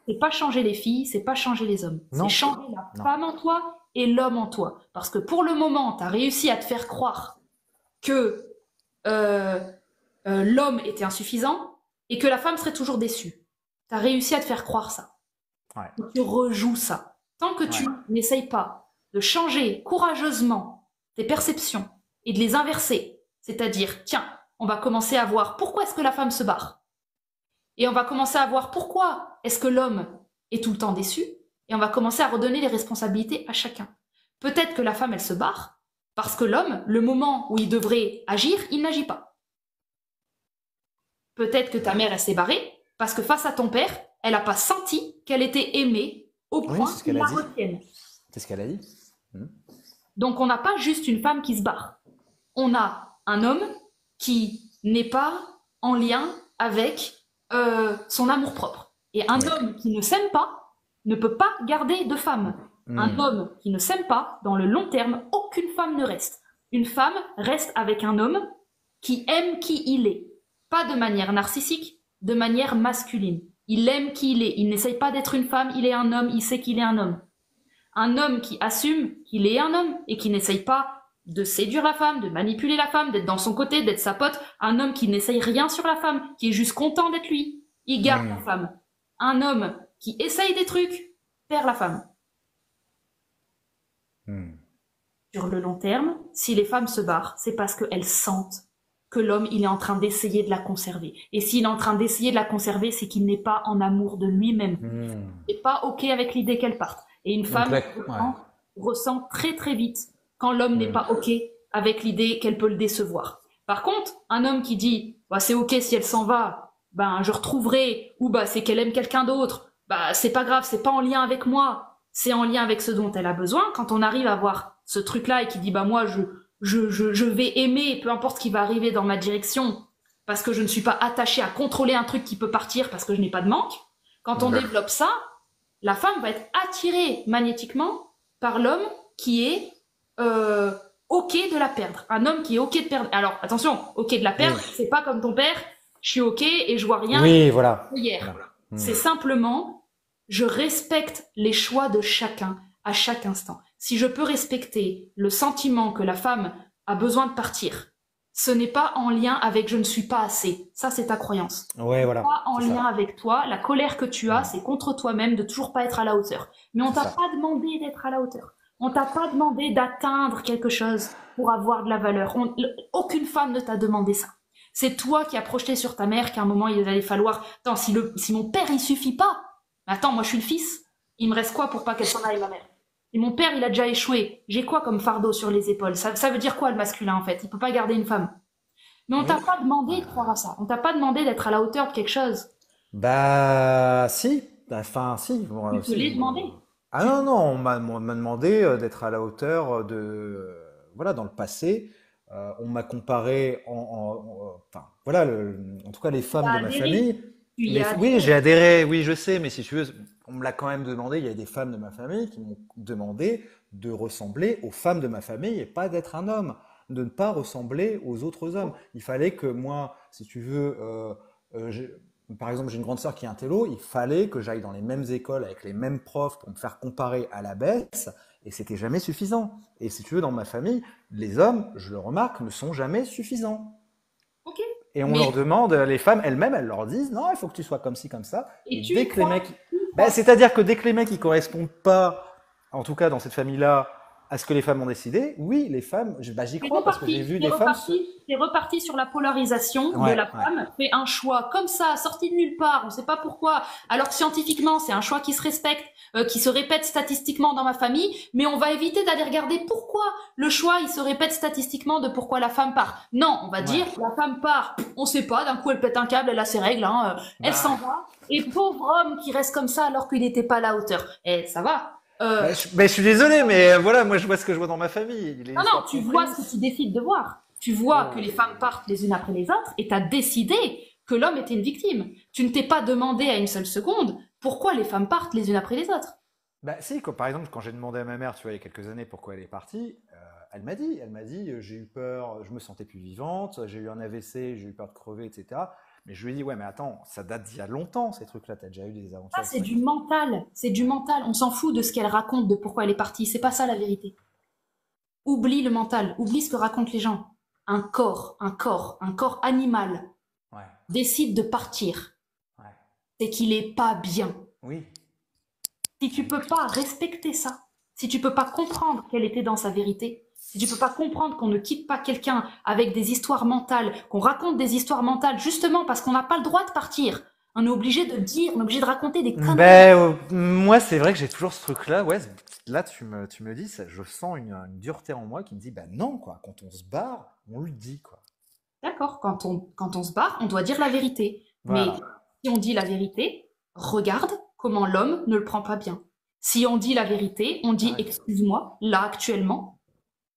c'est pas changer les filles, c'est pas changer les hommes. Non. C'est changer la Non. femme en toi et l'homme en toi. Parce que pour le moment, tu as réussi à te faire croire que l'homme était insuffisant et que la femme serait toujours déçue. Tu as réussi à te faire croire ça. Ouais. Et tu rejoues ça. Tant que tu n'essayes pas de changer courageusement tes perceptions et de les inverser, c'est-à-dire, tiens, on va commencer à voir pourquoi est-ce que la femme se barre. Et on va commencer à voir pourquoi est-ce que l'homme est tout le temps déçu. Et on va commencer à redonner les responsabilités à chacun. Peut-être que la femme, elle se barre parce que l'homme, le moment où il devrait agir, il n'agit pas. Peut-être que ta mère, elle s'est barrée parce que face à ton père, elle n'a pas senti qu'elle était aimée au Oui, point c'est ce qu'il qu'elle la a dit. retienne. C'est ce qu'elle a dit. Donc on n'a pas juste une femme qui se barre. On a un homme qui n'est pas en lien avec son amour-propre. Et un Oui. homme qui ne s'aime pas ne peut pas garder de femme. Un Hmm. homme qui ne s'aime pas, dans le long terme, aucune femme ne reste. Une femme reste avec un homme qui aime qui il est. Pas de manière narcissique, de manière masculine. Il aime qui il est. Il n'essaye pas d'être une femme, il est un homme, il sait qu'il est un homme. Un homme qui assume qu'il est un homme et qui n'essaye pas de séduire la femme, de manipuler la femme, d'être dans son côté, d'être sa pote. Un homme qui n'essaye rien sur la femme, qui est juste content d'être lui. Il garde la Hmm. femme. Un homme qui essaye des trucs, perd la femme. Hmm. Sur le long terme, si les femmes se barrent, c'est parce qu'elles sentent que l'homme, il est en train d'essayer de la conserver. Et s'il est en train d'essayer de la conserver, c'est qu'il n'est pas en amour de lui-même. Hmm. Il n'est pas OK avec l'idée qu'elle parte. Et une Donc femme là, ouais. ressent très très vite quand l'homme n'est Hmm. pas OK avec l'idée qu'elle peut le décevoir. Par contre, un homme qui dit bah, c'est OK si elle s'en va, ben je retrouverai, ou bah c'est qu'elle aime quelqu'un d'autre, bah c'est pas grave, c'est pas en lien avec moi, c'est en lien avec ce dont elle a besoin. Quand on arrive à voir ce truc-là et qui dit bah moi je vais aimer, peu importe ce qui va arriver dans ma direction, parce que je ne suis pas attachée à contrôler un truc qui peut partir parce que je n'ai pas de manque. Quand on D'accord. développe ça, la femme va être attirée magnétiquement par l'homme qui est OK de la perdre. Un homme qui est OK de perdre. Alors, attention, OK de la perdre, Oui. c'est pas comme ton père, je suis OK et je vois rien Oui, voilà. hier. Voilà. Hmm. C'est simplement, je respecte les choix de chacun à chaque instant. Si je peux respecter le sentiment que la femme a besoin de partir, ce n'est pas en lien avec je ne suis pas assez. Ça, c'est ta croyance. Ouais, voilà. Pas en C'est lien ça. avec toi. La colère que tu as, c'est contre toi-même de toujours pas être à la hauteur. Mais on C'est t'a ça. pas demandé d'être à la hauteur. On t'a pas demandé d'atteindre quelque chose pour avoir de la valeur. Aucune femme ne t'a demandé ça. C'est toi qui as projeté sur ta mère qu'à un moment il allait falloir. Attends, si mon père il suffit pas. Attends, moi je suis le fils. Il me reste quoi pour pas qu'elle s'en aille, ma mère? Et mon père il a déjà échoué. J'ai quoi comme fardeau sur les épaules? Ça veut dire quoi le masculin en fait? Il peut pas garder une femme. Mais on Oui. t'a pas demandé de croire à ça. On t'a pas demandé d'être à la hauteur de quelque chose. Bah, si. Enfin, si. Bon, Tu te si. l'es demandé. Ah non, non, on m'a demandé d'être à la hauteur de... voilà, dans le passé, on m'a comparé enfin, voilà, en tout cas les femmes T'as de ma adhéré. famille. Tu y as Oui, adhéré. j'ai adhéré, oui, je sais, mais si tu veux, on me l'a quand même demandé. Il y a des femmes de ma famille qui m'ont demandé de ressembler aux femmes de ma famille et pas d'être un homme, de ne pas ressembler aux autres hommes. Il fallait que moi, si tu veux, par exemple, j'ai une grande sœur qui est un télo, il fallait que j'aille dans les mêmes écoles avec les mêmes profs pour me faire comparer à la baisse, et c'était jamais suffisant. Et si tu veux, dans ma famille, les hommes, je le remarque, ne sont jamais suffisants. Ok. Et on Mais leur demande, les femmes elles-mêmes, elles leur disent, non, il faut que tu sois comme ci, comme ça. et Et tu y dès que les crois. mecs, Tu y ben, crois. c'est-à-dire que dès que les mecs ils correspondent pas, en tout cas dans cette famille-là, à ce que les femmes ont décidé, oui, les femmes, bah, j'y C'est crois parce que j'ai reparti. vu des femmes se... C'est reparti sur la polarisation de Ouais, la ouais. femme. Fait un choix comme ça, sorti de nulle part. On ne sait pas pourquoi. Alors que scientifiquement, c'est un choix qui se respecte, qui se répète statistiquement dans ma famille. Mais on va éviter d'aller regarder pourquoi le choix il se répète statistiquement de pourquoi la femme part. Non, on va Ouais. dire la femme part. On sait pas. D'un coup, elle pète un câble, elle a ses règles. Hein, elle s'en Bah, va. Et pauvre homme qui reste comme ça alors qu'il n'était pas à la hauteur. Eh, ça va. je suis désolé, mais voilà, moi je vois ce que je vois dans ma famille. Les Non, non, histoires tu vois ce que comprises. tu décides de voir. Tu vois que Oh. les femmes partent les unes après les autres et tu as décidé que l'homme était une victime. Tu ne t'es pas demandé à une seule seconde pourquoi les femmes partent les unes après les autres. Bah si, par exemple, quand j'ai demandé à ma mère, tu vois, il y a quelques années pourquoi elle est partie, elle m'a dit, j'ai eu peur, je me sentais plus vivante, j'ai eu un AVC, j'ai eu peur de crever, etc. Mais je lui ai dit, ouais, mais attends, ça date d'il y a longtemps, ces trucs-là, t'as déjà eu des aventures Ça, avec c'est ça. du mental. C'est du mental. On s'en fout de ce qu'elle raconte, de pourquoi elle est partie. C'est pas ça la vérité. Oublie le mental. Oublie ce que racontent les gens. Un corps animal Ouais, décide de partir. ouais, C'est qu'il est pas bien. oui, Si tu peux pas respecter ça, si tu peux pas comprendre quelle était dans sa vérité, si tu peux pas comprendre qu'on ne quitte pas quelqu'un avec des histoires mentales, qu'on raconte des histoires mentales justement parce qu'on n'a pas le droit de partir, on est obligé de dire, on est obligé de raconter des conneries. ben, moi, c'est vrai que j'ai toujours ce truc-là. Ouais, là, tu me dis, je sens une dureté en moi qui me dit, bah non, quoi. Quand on se barre, on le dit, quoi. D'accord, quand on se barre, on doit dire la vérité. Mais Voilà. si on dit la vérité, regarde comment l'homme ne le prend pas bien. Si on dit la vérité, on dit Ouais. excuse-moi, là actuellement,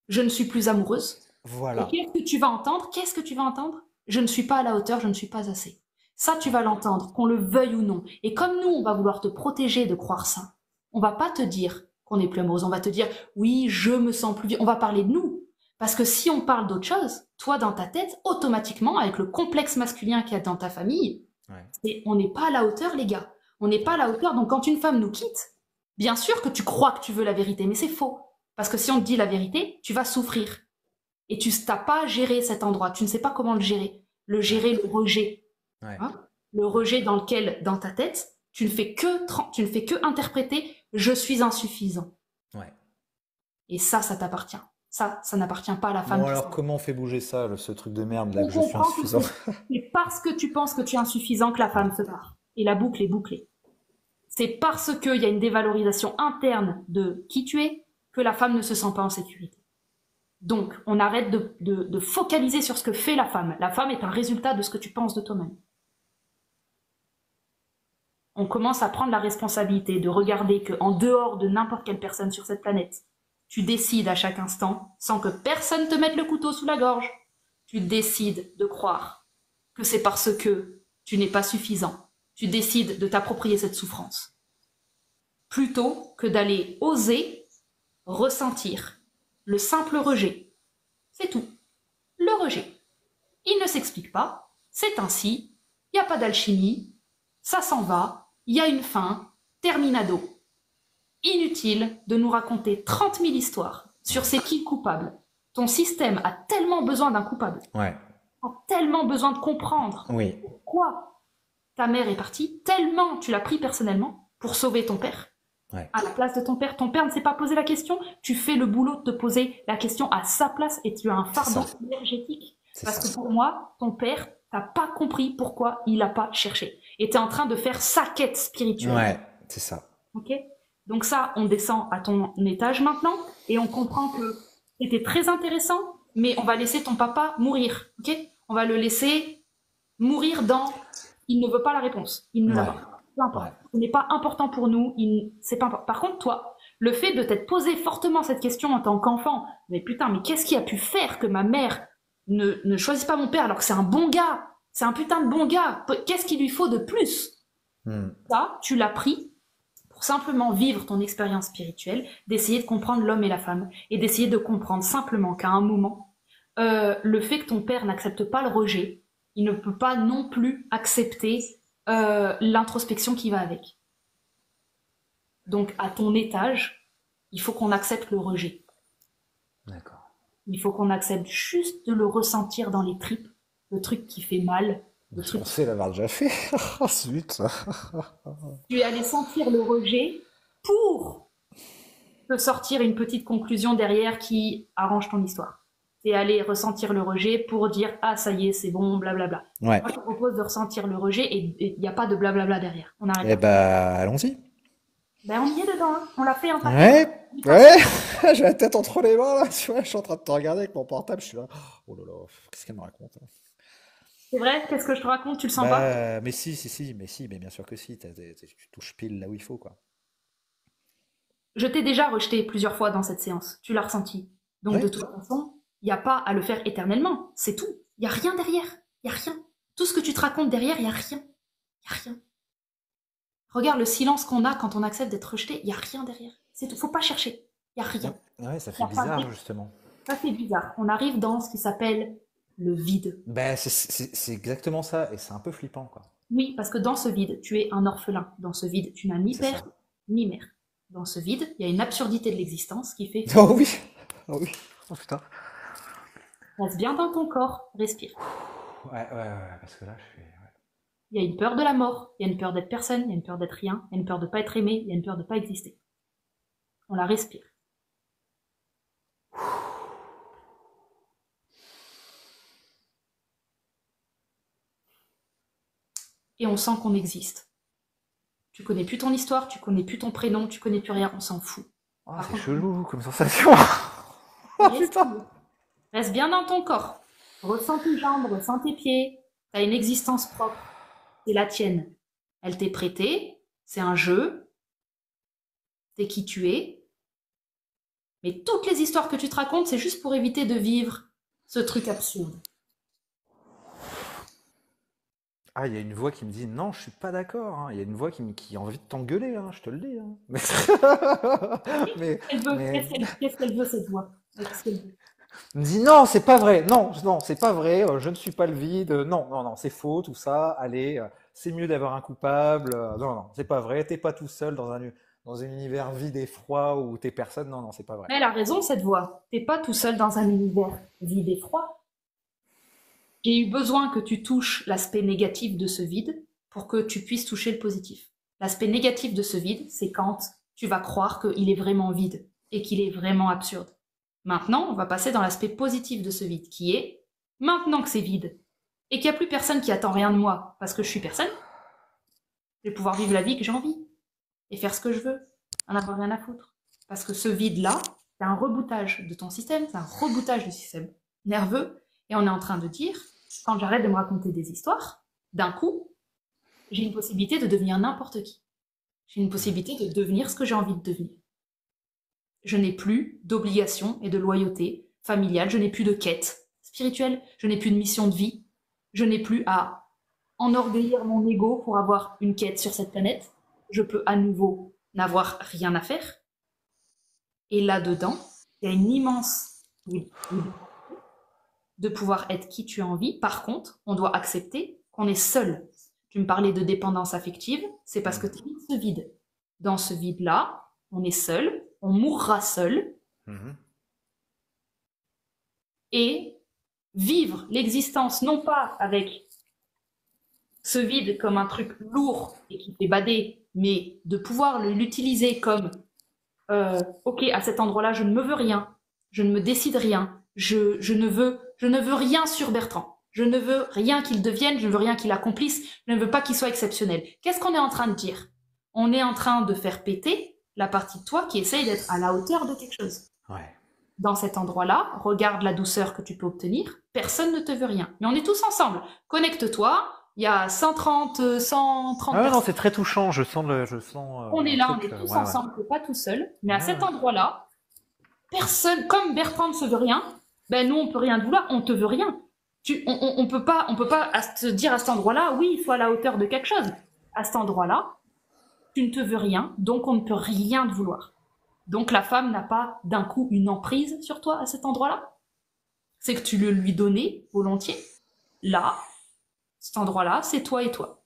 je ne suis plus amoureuse. Et Voilà. qu'est-ce que tu vas entendre? Qu'est-ce que tu vas entendre? Je ne suis pas à la hauteur, je ne suis pas assez. Ça, tu vas l'entendre, qu'on le veuille ou non. Et comme nous, on va vouloir te protéger de croire ça, on va pas te dire qu'on n'est plus amoureuse. On va te dire, oui, je me sens plus vieille. On va parler de nous. Parce que si on parle d'autre chose, toi, dans ta tête, automatiquement, avec le complexe masculin qu'il y a dans ta famille, on n'est pas à la hauteur, les gars. On n'est pas à la hauteur. Donc, quand une femme nous quitte, bien sûr que tu crois que tu veux la vérité, mais c'est faux. Parce que si on te dit la vérité, tu vas souffrir. Et tu n'as pas géré cet endroit. Tu ne sais pas comment le gérer. Le rejet. Hein, le rejet dans lequel, dans ta tête, tu ne fais que interpréter « je suis insuffisant ». Et ça t'appartient. Ça n'appartient pas à la femme. Bon, alors comment on fait bouger ça, ce truc de merde là, que je suis insuffisant? C'est parce que tu penses que tu es insuffisant que la femme se barre. Et la boucle est bouclée. C'est parce qu'il y a une dévalorisation interne de qui tu es que la femme ne se sent pas en sécurité. Donc, on arrête de focaliser sur ce que fait la femme. La femme est un résultat de ce que tu penses de toi-même. On commence à prendre la responsabilité de regarder qu'en dehors de n'importe quelle personne sur cette planète, tu décides à chaque instant, sans que personne te mette le couteau sous la gorge, tu décides de croire que c'est parce que tu n'es pas suffisant. Tu décides de t'approprier cette souffrance. Plutôt que d'aller oser ressentir le simple rejet. C'est tout. Le rejet. Il ne s'explique pas. C'est ainsi. Il n'y a pas d'alchimie. Ça s'en va. Il y a une fin. Terminado. Inutile de nous raconter 30 000 histoires sur c'est qui le coupable. Ton système a tellement besoin d'un coupable. A tellement besoin de comprendre pourquoi ta mère est partie. Tellement tu l'as pris personnellement pour sauver ton père. À la place de ton père ne s'est pas posé la question. Tu fais le boulot de te poser la question à sa place et tu as un fardeau énergétique. Parce que pour moi, ton père, t'as pas compris pourquoi il n'a pas cherché. Et tu es en train de faire sa quête spirituelle. Ouais, c'est ça. Ok ? Donc ça, on descend à ton étage maintenant et on comprend que c'était très intéressant, mais on va laisser ton papa mourir. Ok ? On va le laisser mourir dans... Il ne veut pas la réponse. Il ne l'a pas. Peu importe. Ce n'est pas important pour nous. C'est pas important. Par contre, toi, le fait de t'être posé fortement cette question en tant qu'enfant, mais putain, mais qu'est-ce qui a pu faire que ma mère ne choisit pas mon père alors que c'est un bon gars, c'est un putain de bon gars, qu'est-ce qu'il lui faut de plus? Ça, tu l'as pris pour simplement vivre ton expérience spirituelle, d'essayer de comprendre l'homme et la femme, et d'essayer de comprendre simplement qu'à un moment, le fait que ton père n'accepte pas le rejet, il ne peut pas non plus accepter l'introspection qui va avec. Donc, à ton étage, il faut qu'on accepte le rejet. D'accord. Il faut qu'on accepte juste de le ressentir dans les tripes, le truc qui fait mal. Le truc... On sait l'avoir déjà fait. Oh, zut. Tu es allé sentir le rejet pour te sortir une petite conclusion derrière qui arrange ton histoire. Tu es allé ressentir le rejet pour dire « Ah, ça y est, c'est bon, blablabla ». Moi, je te propose de ressentir le rejet et il n'y a pas de blablabla derrière. On arrête. Eh ben, allons-y. Ben, on y est dedans, hein. On l'a fait en Ouais. J'ai la tête entre les mains, là, tu vois, je suis en train de te regarder avec mon portable, je suis là, oh là là, qu'est-ce qu'elle me raconte, hein. C'est vrai? Qu'est-ce que je te raconte? Tu le sens pas? Mais mais bien sûr que si, tu touches pile là où il faut, quoi. Je t'ai déjà rejeté plusieurs fois dans cette séance, tu l'as ressenti. Donc de toute façon, il n'y a pas à le faire éternellement, c'est tout. Il n'y a rien derrière, il n'y a rien. Tout ce que tu te racontes derrière, il n'y a rien. Il n'y a rien. Regarde le silence qu'on a quand on accepte d'être rejeté, il n'y a rien derrière. C'est tout, faut pas chercher, il n'y a rien. Ouais, ça fait bizarre, justement. Ça fait bizarre. On arrive dans ce qui s'appelle le vide. Ben, c'est exactement ça, et c'est un peu flippant, quoi. Oui, parce que dans ce vide, tu es un orphelin. Dans ce vide, tu n'as ni père, ni mère. Dans ce vide, il y a une absurdité de l'existence qui fait... Oh oui. Oh oui. Oh putain. Reste bien dans ton corps, respire. Ouais, parce que là, je suis... Il y a une peur de la mort, il y a une peur d'être personne, il y a une peur d'être rien, il y a une peur de ne pas être aimé, il y a une peur de ne pas exister. On la respire. Et on sent qu'on existe. Tu connais plus ton histoire, tu connais plus ton prénom, tu connais plus rien, on s'en fout. Oh, c'est chelou comme sensation. Oh putain. Reste bien dans ton corps. Ressens tes jambes, ressens tes pieds. Tu as une existence propre. C'est la tienne. Elle t'est prêtée. C'est un jeu. C'est qui tu es. Mais toutes les histoires que tu te racontes, c'est juste pour éviter de vivre ce truc absurde. Ah, il y a une voix qui me dit non, je suis pas d'accord, hein. Il y a une voix qui a envie de t'engueuler, hein, je te le dis, hein. Mais, Elle veut, mais qu'est-ce qu'elle veut cette voix? Qu'est-ce qu'elle veut? elle me dit non, c'est pas vrai, non, non, c'est pas vrai, je ne suis pas le vide, non, non, non, c'est faux, tout ça, allez, c'est mieux d'avoir un coupable, non, non, c'est pas vrai, t'es pas tout seul dans un univers vide et froid où t'es personne, non, non, c'est pas vrai. Mais elle a raison, cette voix. T'es pas tout seul dans un univers vide et froid. J'ai eu besoin que tu touches l'aspect négatif de ce vide pour que tu puisses toucher le positif. L'aspect négatif de ce vide, c'est quand tu vas croire qu'il est vraiment vide et qu'il est vraiment absurde. Maintenant, on va passer dans l'aspect positif de ce vide, qui est, maintenant que c'est vide et qu'il n'y a plus personne qui attend rien de moi parce que je suis personne, je vais pouvoir vivre la vie que j'ai envie et faire ce que je veux, en avoir rien à foutre. Parce que ce vide-là, c'est un rebootage de ton système, c'est un rebootage du système nerveux, et on est en train de dire, quand j'arrête de me raconter des histoires, d'un coup, j'ai une possibilité de devenir n'importe qui. J'ai une possibilité de devenir ce que j'ai envie de devenir. Je n'ai plus d'obligation et de loyauté familiale, je n'ai plus de quête spirituelle, je n'ai plus de mission de vie, je n'ai plus à enorgueillir mon ego pour avoir une quête sur cette planète. Je peux à nouveau n'avoir rien à faire. Et là-dedans, il y a une immense de pouvoir être qui tu as envie. Par contre, on doit accepter qu'on est seul. Tu me parlais de dépendance affective, c'est parce que tu es dans ce vide. Dans ce vide-là, on est seul, on mourra seul, Mhm. et vivre l'existence non pas avec ce vide comme un truc lourd et qui fait bader, mais de pouvoir l'utiliser comme ok, à cet endroit-là, je ne me veux rien, je ne me décide rien, je ne veux rien sur Bertrand. Je ne veux rien qu'il devienne, je ne veux rien qu'il accomplisse, je ne veux pas qu'il soit exceptionnel. Qu'est-ce qu'on est en train de dire? On est en train de faire péter la partie de toi qui essaye d'être à la hauteur de quelque chose. Ouais. Dans cet endroit-là, regarde la douceur que tu peux obtenir, personne ne te veut rien. Mais on est tous ensemble. Connecte-toi, il y a 130 Ah ouais, non, personnes. c'est très touchant, je sens On est un là, on truc, est tous ouais, ouais. ensemble, t'es pas tout seul. Mais à Ouais, cet ouais. endroit-là, personne, comme Bertrand ne se veut rien, ben nous on peut rien te vouloir, on te veut rien. On peut pas se dire à cet endroit-là, oui, il faut à la hauteur de quelque chose. À cet endroit-là, tu ne te veux rien, donc on ne peut rien te vouloir. Donc la femme n'a pas d'un coup une emprise sur toi à cet endroit-là. C'est que tu le lui donnais volontiers. Là, cet endroit-là, c'est toi et toi.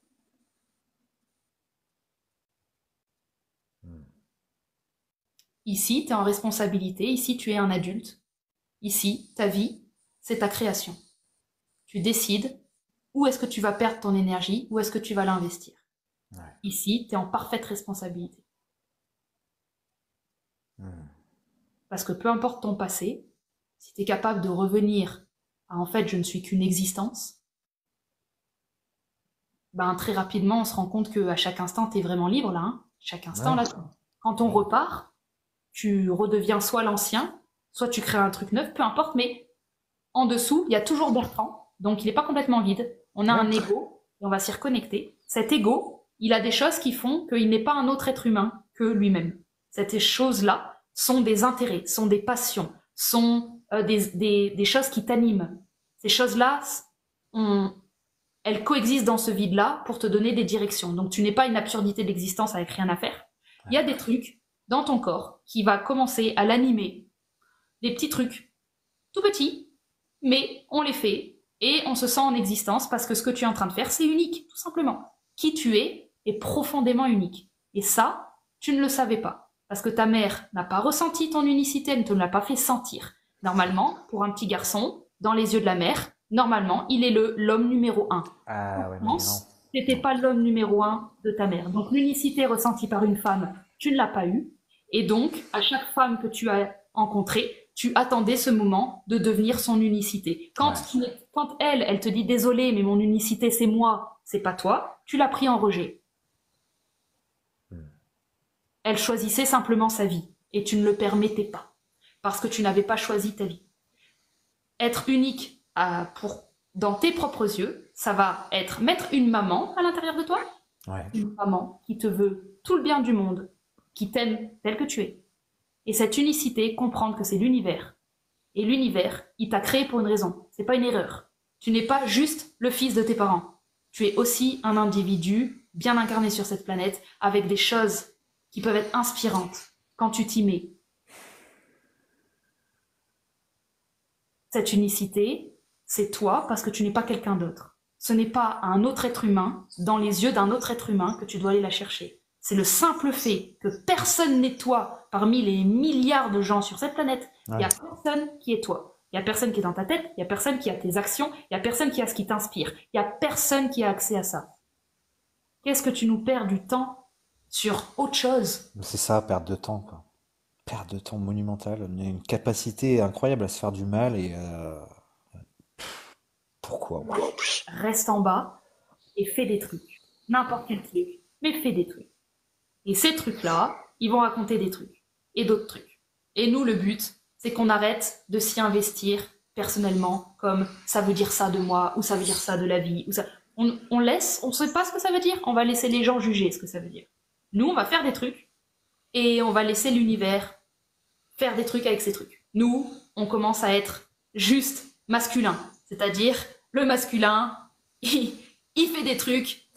Ici, tu es en responsabilité, ici tu es un adulte. Ici, ta vie, c'est ta création. Tu décides où est-ce que tu vas perdre ton énergie, où est-ce que tu vas l'investir. Ouais. Ici, tu es en parfaite responsabilité. Mhm. Parce que peu importe ton passé, si tu es capable de revenir à en fait je ne suis qu'une existence, ben très rapidement on se rend compte qu'à chaque instant tu es vraiment libre là. Hein. Chaque instant Ouais. là, quand on repart, tu redeviens soit l'ancien, soit tu crées un truc neuf, peu importe, mais en dessous, il y a toujours Bertrand, donc il n'est pas complètement vide. On a Ouais. un ego, et on va s'y reconnecter. Cet ego, il a des choses qui font qu'il n'est pas un autre être humain que lui-même. Ces choses-là sont des intérêts, sont des passions, sont des choses qui t'animent. Ces choses-là, elles coexistent dans ce vide-là pour te donner des directions. Donc tu n'es pas une absurdité d'existence avec rien à faire. Il y a des trucs dans ton corps qui va commencer à l'animer. Des petits trucs, tout petits, mais on les fait et on se sent en existence parce que ce que tu es en train de faire, c'est unique, tout simplement. Qui tu es est profondément unique. Et ça, tu ne le savais pas. Parce que ta mère n'a pas ressenti ton unicité, elle ne te l'a pas fait sentir. Normalement, pour un petit garçon, dans les yeux de la mère, normalement, il est l'homme numéro un. Ah ouais, En mais non. France, t'étais pas l'homme numéro un de ta mère. Donc l'unicité ressentie par une femme, tu ne l'as pas eue. Et donc, à chaque femme que tu as rencontrée, tu attendais ce moment de devenir son unicité. Ouais. Quand elle te dit désolé, mais mon unicité c'est moi, c'est pas toi, tu l'as pris en rejet. Mhm. Elle choisissait simplement sa vie et tu ne le permettais pas parce que tu n'avais pas choisi ta vie. Être unique dans tes propres yeux, ça va être mettre une maman à l'intérieur de toi, Ouais. une maman qui te veut tout le bien du monde, qui t'aime tel que tu es. Et cette unicité, comprendre que c'est l'univers. Et l'univers, il t'a créé pour une raison. C'est pas une erreur. Tu n'es pas juste le fils de tes parents. tu es aussi un individu bien incarné sur cette planète, avec des choses qui peuvent être inspirantes quand tu t'y mets. Cette unicité, c'est toi parce que tu n'es pas quelqu'un d'autre. Ce n'est pas un autre être humain, dans les yeux d'un autre être humain, que tu dois aller la chercher. C'est le simple fait que personne n'est toi parmi les milliards de gens sur cette planète. Il n'y a personne qui est toi. Il n'y a personne qui est dans ta tête, il n'y a personne qui a tes actions, il n'y a personne qui a ce qui t'inspire. Il n'y a personne qui a accès à ça. Qu'est-ce que tu nous perds du temps sur autre chose? C'est ça, perte de temps, quoi. Perte de temps monumentale. On a une capacité incroyable à se faire du mal et pourquoi? Reste en bas et fais des trucs. N'importe quel truc, mais fais des trucs. Et ces trucs-là, ils vont raconter des trucs et d'autres trucs. Et nous, le but, c'est qu'on arrête de s'y investir personnellement, comme ça veut dire ça de moi, ou ça veut dire ça de la vie, ou ça. On laisse, on sait pas ce que ça veut dire, on va laisser les gens juger ce que ça veut dire. Nous, on va faire des trucs, et on va laisser l'univers faire des trucs avec ces trucs. Nous, on commence à être juste masculin, c'est-à-dire le masculin, il fait des trucs,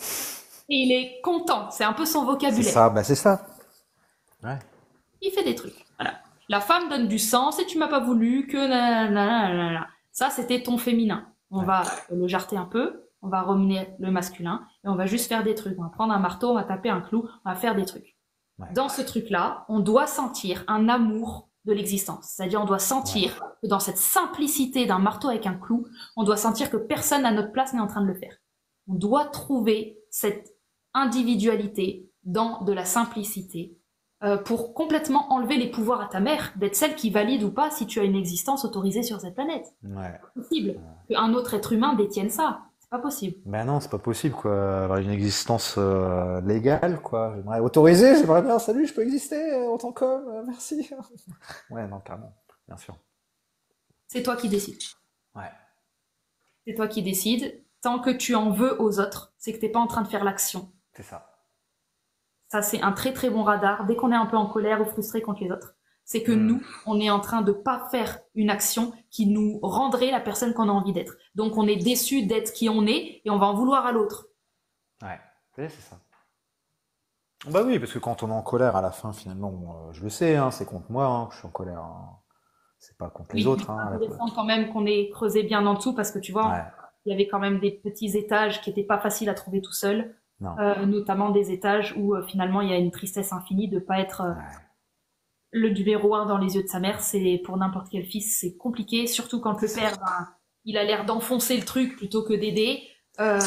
et il est content, c'est un peu son C'est vocabulaire. ça, bah c'est ça. Ouais. Il fait des trucs. Voilà. La femme donne du sens et tu m'as pas voulu que nanana. Ça, c'était ton féminin. On va le jarter un peu, on va ramener le masculin et on va juste faire des trucs. On va prendre un marteau, on va taper un clou, on va faire des trucs. Ouais. Dans ce truc-là, on doit sentir un amour de l'existence. C'est-à-dire, on doit sentir que dans cette simplicité d'un marteau avec un clou, on doit sentir que personne à notre place n'est en train de le faire. On doit trouver cette individualité dans de la simplicité pour complètement enlever les pouvoirs à ta mère, d'être celle qui valide ou pas si tu as une existence autorisée sur cette planète. Ouais. C'est possible qu'un autre être humain détienne ça. C'est pas possible. Ben non, c'est pas possible, quoi. Avoir une existence légale, quoi. J'aimerais autoriser, j'aimerais bien, salut, je peux exister en tant qu'homme, merci. Ouais, non, carrément, bien sûr. C'est toi qui décides. Ouais. C'est toi qui décides. Tant que tu en veux aux autres, c'est que t'es pas en train de faire l'action. C'est ça. Ça, c'est un très très bon radar. Dès qu'on est un peu en colère ou frustré contre les autres, c'est que nous, on est en train de pas faire une action qui nous rendrait la personne qu'on a envie d'être. Donc, on est déçu d'être qui on est et on va en vouloir à l'autre. Ouais, c'est ça. Bah oui, parce que quand on est en colère à la fin, finalement, je le sais, hein, c'est contre moi hein, que je suis en colère. Hein. C'est pas contre les Oui, autres. c'est Hein, intéressant quand même qu'on ait creusé bien en dessous parce que tu vois, ouais. il y avait quand même des petits étages qui étaient pas faciles à trouver tout seul. Non. Notamment des étages où finalement il y a une tristesse infinie de pas être Ouais. le numéro un dans les yeux de sa mère. C'est pour n'importe quel fils, c'est compliqué, surtout quand le père, il a l'air d'enfoncer le truc plutôt que d'aider. Bon, Bah,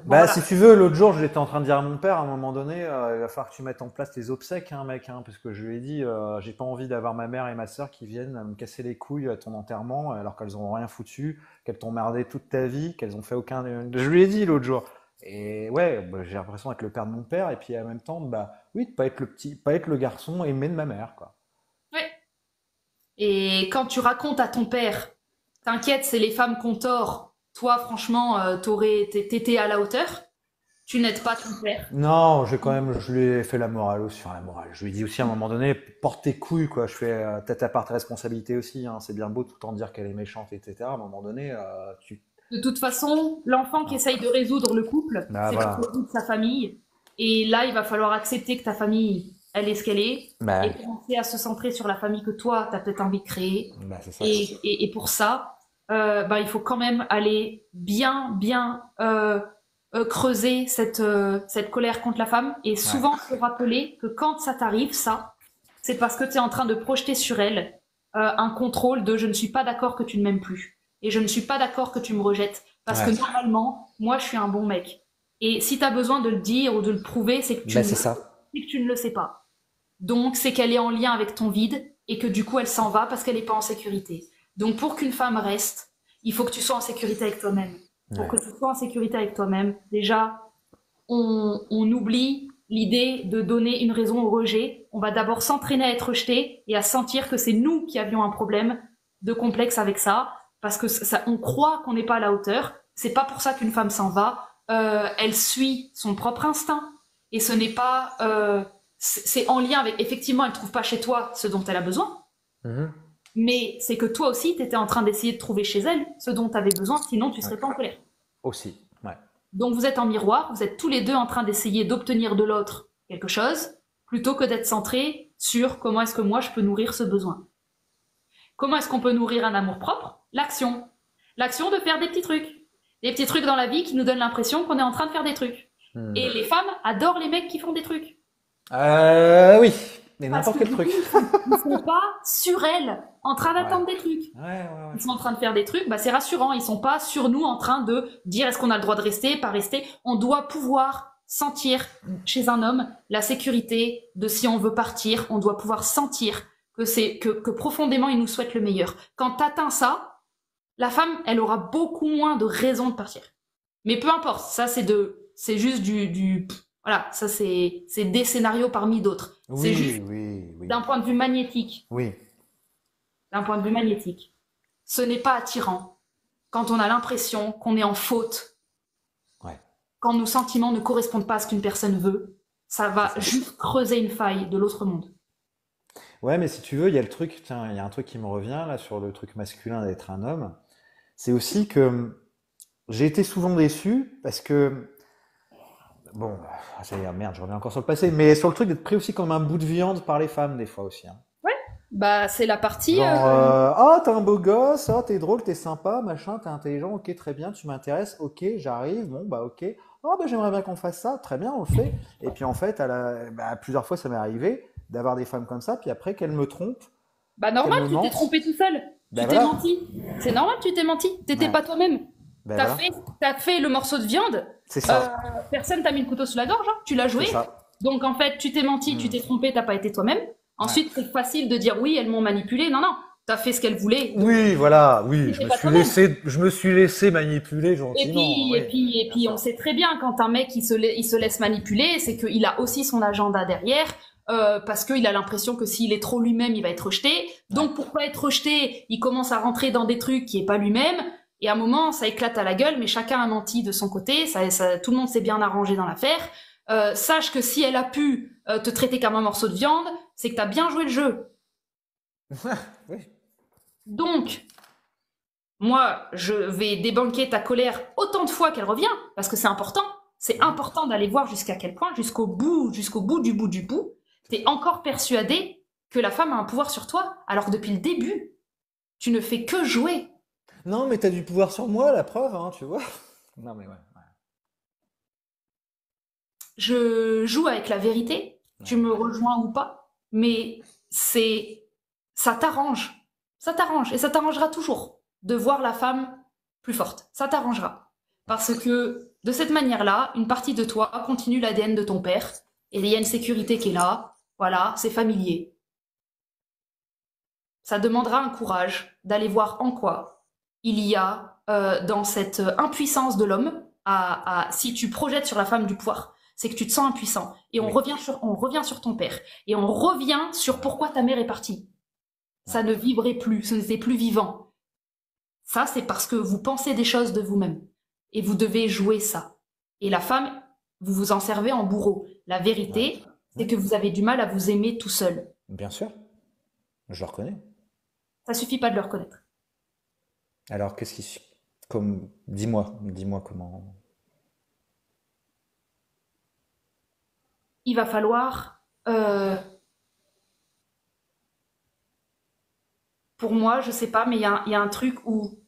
voilà. si tu veux, l'autre jour, j'étais en train de dire à mon père, à un moment donné, il va falloir que tu mettes en place les obsèques, hein, mec, hein, parce que je lui ai dit, j'ai pas envie d'avoir ma mère et ma sœur qui viennent me casser les couilles à ton enterrement, alors qu'elles ont rien foutu, qu'elles t'ont merdé toute ta vie, qu'elles ont fait aucun. Je lui ai dit l'autre jour. Et ouais, bah, j'ai l'impression d'être le père de mon père, et puis en même temps, bah, oui, de pas être le petit, pas être le garçon aimé de ma mère, quoi. Ouais. Et quand tu racontes à ton père, t'inquiète, c'est les femmes qu'on tord. Toi, franchement, t'étais à la hauteur. Tu n'aides pas ton père. Non, je lui ai fait la morale aussi, enfin la morale. Je lui ai dit aussi à un moment donné, porte tes couilles, quoi. Je fais, t'as ta part de responsabilité aussi, hein. C'est bien beau tout le temps de dire qu'elle est méchante, etc. À un moment donné, De toute façon, l'enfant qui essaye de résoudre le couple, bah c'est voilà. pour résoudre sa famille. Et là, il va falloir accepter que ta famille, elle est ce qu'elle est, Bah, et commencer à se centrer sur la famille que toi, t'as peut-être envie de créer. bah c'est ça. Et pour ça, il faut quand même aller bien creuser cette colère contre la femme et souvent se rappeler que quand ça t'arrive, ça, c'est parce que tu es en train de projeter sur elle un contrôle de je ne suis pas d'accord que tu ne m'aimes plus et je ne suis pas d'accord que tu me rejettes parce que normalement, moi, je suis un bon mec. Et si tu as besoin de le dire ou de le prouver, c'est que Bah c'est ça. c'est que tu ne le sais pas. Donc, c'est qu'elle est en lien avec ton vide et que du coup, elle s'en va parce qu'elle n'est pas en sécurité. Donc, pour qu'une femme reste, il faut que tu sois en sécurité avec toi-même. Pour que tu sois en sécurité avec toi-même, déjà, on oublie l'idée de donner une raison au rejet. On va d'abord s'entraîner à être rejeté et à sentir que c'est nous qui avions un problème de complexe avec ça, parce que on croit qu'on n'est pas à la hauteur. C'est pas pour ça qu'une femme s'en va. Elle suit son propre instinct et ce n'est pas... c'est en lien avec... Effectivement, elle trouve pas chez toi ce dont elle a besoin. Mais c'est que toi aussi, tu étais en train d'essayer de trouver chez elle ce dont tu avais besoin, sinon tu serais pas en colère. Aussi, ouais. Donc vous êtes en miroir, vous êtes tous les deux en train d'essayer d'obtenir de l'autre quelque chose, plutôt que d'être centré sur comment est-ce que moi je peux nourrir ce besoin. Comment est-ce qu'on peut nourrir un amour propre? L'action. L'action de faire des petits trucs. Des petits trucs dans la vie qui nous donnent l'impression qu'on est en train de faire des trucs. Et les femmes adorent les mecs qui font des trucs. Oui, mais Parce n'importe que quel du coup, truc. ils sont pas sur elles, en train Ouais, d'attendre des trucs. ouais. Ils sont en train de faire des trucs, bah c'est rassurant. Ils sont pas sur nous en train de dire est-ce qu'on a le droit de rester, pas rester. On doit pouvoir sentir chez un homme la sécurité de si on veut partir. On doit pouvoir sentir que profondément il nous souhaite le meilleur. Quand t'atteins ça, la femme, elle aura beaucoup moins de raisons de partir. Mais peu importe, ça c'est juste voilà, ça c'est des scénarios parmi d'autres. C'est juste Oui. d'un point de vue magnétique. Oui, D'un point de vue magnétique. Ce n'est pas attirant quand on a l'impression qu'on est en faute, ouais. quand nos sentiments ne correspondent pas à ce qu'une personne veut. Ça va C'est ça. juste creuser une faille de l'autre monde. Ouais, mais si tu veux, il y a le truc, tiens, il y a un truc qui me revient là sur le truc masculin d'être un homme. C'est aussi que j'ai été souvent déçu parce que, bon, merde, je reviens encore sur le passé, mais sur le truc d'être pris aussi comme un bout de viande par les femmes des fois aussi, hein. Bah, c'est la partie. Genre, ah, t'es un beau gosse, ah, t'es drôle, t'es sympa, machin, t'es intelligent, ok, très bien, tu m'intéresses, ok, j'arrive, bon, bah, ok. Ah, bah, j'aimerais bien qu'on fasse ça, très bien, on le fait. Et puis, en fait, plusieurs fois, ça m'est arrivé d'avoir des femmes comme ça, puis après, qu'elles me trompent, Bah, qu'elles normal, me tu t'es mentent, trompé tout seul. ben Tu t'es voilà, menti. C'est normal, tu t'es menti. T'étais ouais, pas toi-même. ben T'as voilà, fait, t'as fait le morceau de viande. c'est euh, ça, Personne t'a mis le couteau sous la gorge, hein. Tu l'as c'est joué. ça. Donc, en fait, tu t'es menti, tu Hmm, t'es trompé, t'as pas été toi-même. ouais. Ensuite, c'est facile de dire oui, elles m'ont manipulé. Non, non. T'as fait ce qu'elles voulaient. Donc, Oui, voilà, oui, t'étais pas toi-même. je me suis laissé manipuler Et gentiment, puis, oui, et puis, et bien puis, on sûr. sait très bien quand un mec il se laisse manipuler, c'est qu'il a aussi son agenda derrière, parce qu'il a l'impression que s'il est trop lui-même, il va être rejeté. Ouais, Donc, pourquoi être rejeté? Il commence à rentrer dans des trucs qui est pas lui-même. Et à un moment, ça éclate à la gueule, mais chacun a menti de son côté. Tout le monde s'est bien arrangé dans l'affaire. Sache que si elle a pu te traiter comme un morceau de viande, c'est que t'as bien joué le jeu. oui, Donc, moi, je vais débanquer ta colère autant de fois qu'elle revient, parce que c'est important. C'est mhm, important d'aller voir jusqu'à quel point, jusqu'au bout du bout du bout, c'est t'es ça. encore persuadé que la femme a un pouvoir sur toi, alors que depuis le début, tu ne fais que jouer. Non, mais t'as du pouvoir sur moi, la preuve, hein, tu vois. Non, mais ouais, Je joue avec la vérité, tu ouais, me ouais. rejoins ou pas, mais c'est, ça t'arrange. Ça t'arrange, et ça t'arrangera toujours de voir la femme plus forte. Ça t'arrangera. Parce que de cette manière-là, une partie de toi continue l'ADN de ton père, et il y a une sécurité qui est là. Voilà, c'est familier. Ça demandera un courage d'aller voir en quoi il y a dans cette impuissance de l'homme, si tu projettes sur la femme du pouvoir, c'est que tu te sens impuissant. Et Oui, on revient sur ton père. Et on revient sur pourquoi ta mère est partie. ouais, Ça ne vibrait plus, ce n'était plus vivant. Ça, c'est parce que vous pensez des choses de vous-même. Et vous devez jouer ça. Et la femme, vous vous en servez en bourreau. La ouais. vérité, c'est Hmm, que vous avez du mal à vous aimer tout seul. bien sûr, je le reconnais. Ça suffit pas de le reconnaître. Alors, comme, dis-moi comment. Il va falloir, pour moi, je sais pas, mais il y a un truc où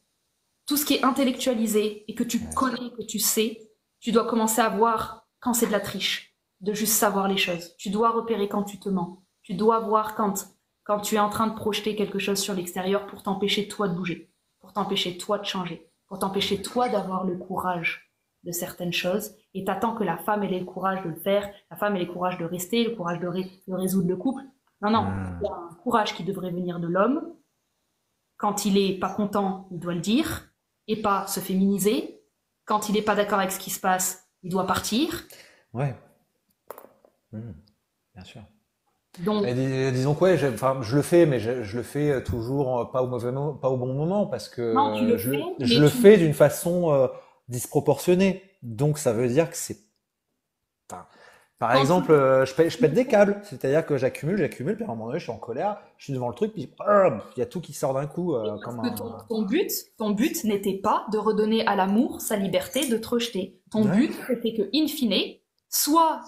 tout ce qui est intellectualisé et que tu Ouais, connais, que tu sais, tu dois commencer à voir quand c'est de la triche, de juste savoir les choses. Tu dois repérer quand tu te mens. Tu dois voir quand tu es en train de projeter quelque chose sur l'extérieur pour t'empêcher toi de bouger, pour t'empêcher toi de changer, pour t'empêcher toi d'avoir le courage de certaines choses. Et t'attends que la femme elle ait le courage de le faire, la femme elle ait le courage de rester, le courage de résoudre le couple. Non, non, il y hmm, a un courage qui devrait venir de l'homme. Quand il est pas content, il doit le dire et pas se féminiser. Quand il est pas d'accord avec ce qui se passe, il doit partir. ouais, hmm, bien sûr. Donc, Mais disons que ouais, enfin, je le fais, mais je le fais toujours pas au pas au bon moment parce non, tu que le fais, je mais le tu... fais d'une façon disproportionnée. Donc ça veut dire que c'est, enfin, Par Quand exemple, je pète des câbles, c'est-à-dire que j'accumule, puis à un moment donné, je suis en colère, je suis devant le truc, puis il y a tout qui sort d'un coup, parce comme que un... ton but n'était pas de redonner à l'amour sa liberté de te rejeter. Ton Ouais, but, c'était que, in fine, soit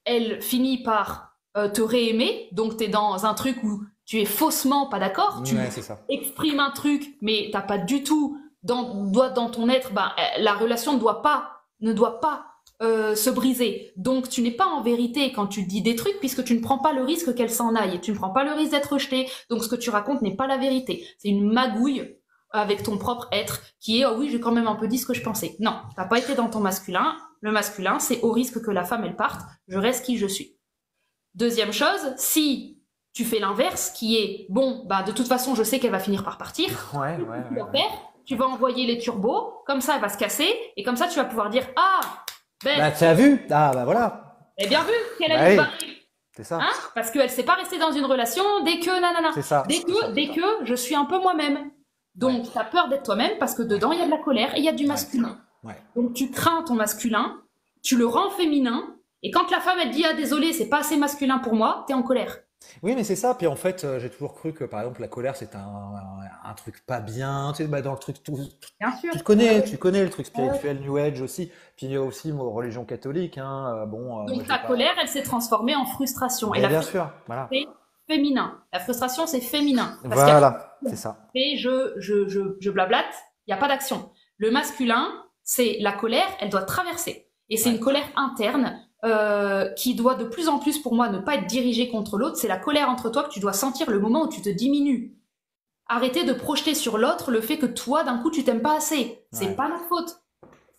elle finit par te réaimer, donc tu es dans un truc où tu es faussement pas d'accord, tu ouais, c'est ça. exprimes un truc, mais t'as pas du tout dans ton être, bah, la relation ne doit pas se briser. Donc tu n'es pas en vérité quand tu dis des trucs puisque tu ne prends pas le risque qu'elle s'en aille et tu ne prends pas le risque d'être rejeté. Donc ce que tu racontes n'est pas la vérité. C'est une magouille avec ton propre être qui est oh oui j'ai quand même un peu dit ce que je pensais. Non, t'as pas été dans ton masculin. Le masculin c'est au risque que la femme elle parte, je reste qui je suis. Deuxième chose, si tu fais l'inverse qui est bon bah de toute façon je sais qu'elle va finir par partir, Ouais, ouais, qu'est-ce que tu ouais, vas ouais. faire? Tu vas envoyer les turbos, comme ça elle va se casser et comme ça tu vas pouvoir dire ah ben Bah, tu as vu? Ah, bah voilà. elle a bien vu qu'elle Bah allait se oui, barrer. c'est ça. Hein? Parce qu'elle s'est pas restée dans une relation dès que nanana. C'est ça. Dès C'est ça. que, dès que je suis un peu moi-même. Ouais, Donc, tu as peur d'être toi-même parce que ouais, dedans, il y a de la colère et il y a du ouais, masculin. ouais. Donc, tu crains ton masculin, tu le rends féminin, et quand la femme, elle dit, ah, désolé, c'est pas assez masculin pour moi, t'es en colère. Oui, mais c'est ça. Puis en fait, j'ai toujours cru que, par exemple, la colère, c'est un truc pas bien. Tu sais, bah, dans le truc, Bien sûr. tu connais le truc spirituel New Age aussi. Puis il y a aussi, moi, religion catholique, hein. Bon, moi, Donc, j'ai ta pas. colère, elle s'est transformée en frustration. Et Mais la bien frustration, sûr, voilà. c'est féminin. La frustration, c'est féminin. Parce qu'il y a Voilà, c'est ça. et je blablate, il n'y a pas d'action. Le masculin, c'est la colère, elle doit traverser. Et c'est Ouais. une colère interne qui doit de plus en plus, pour moi, ne pas être dirigée contre l'autre. C'est la colère entre toi que tu dois sentir le moment où tu te diminues. Arrêter de projeter sur l'autre le fait que toi, d'un coup, tu t'aimes pas assez. C'est Ouais. pas notre faute.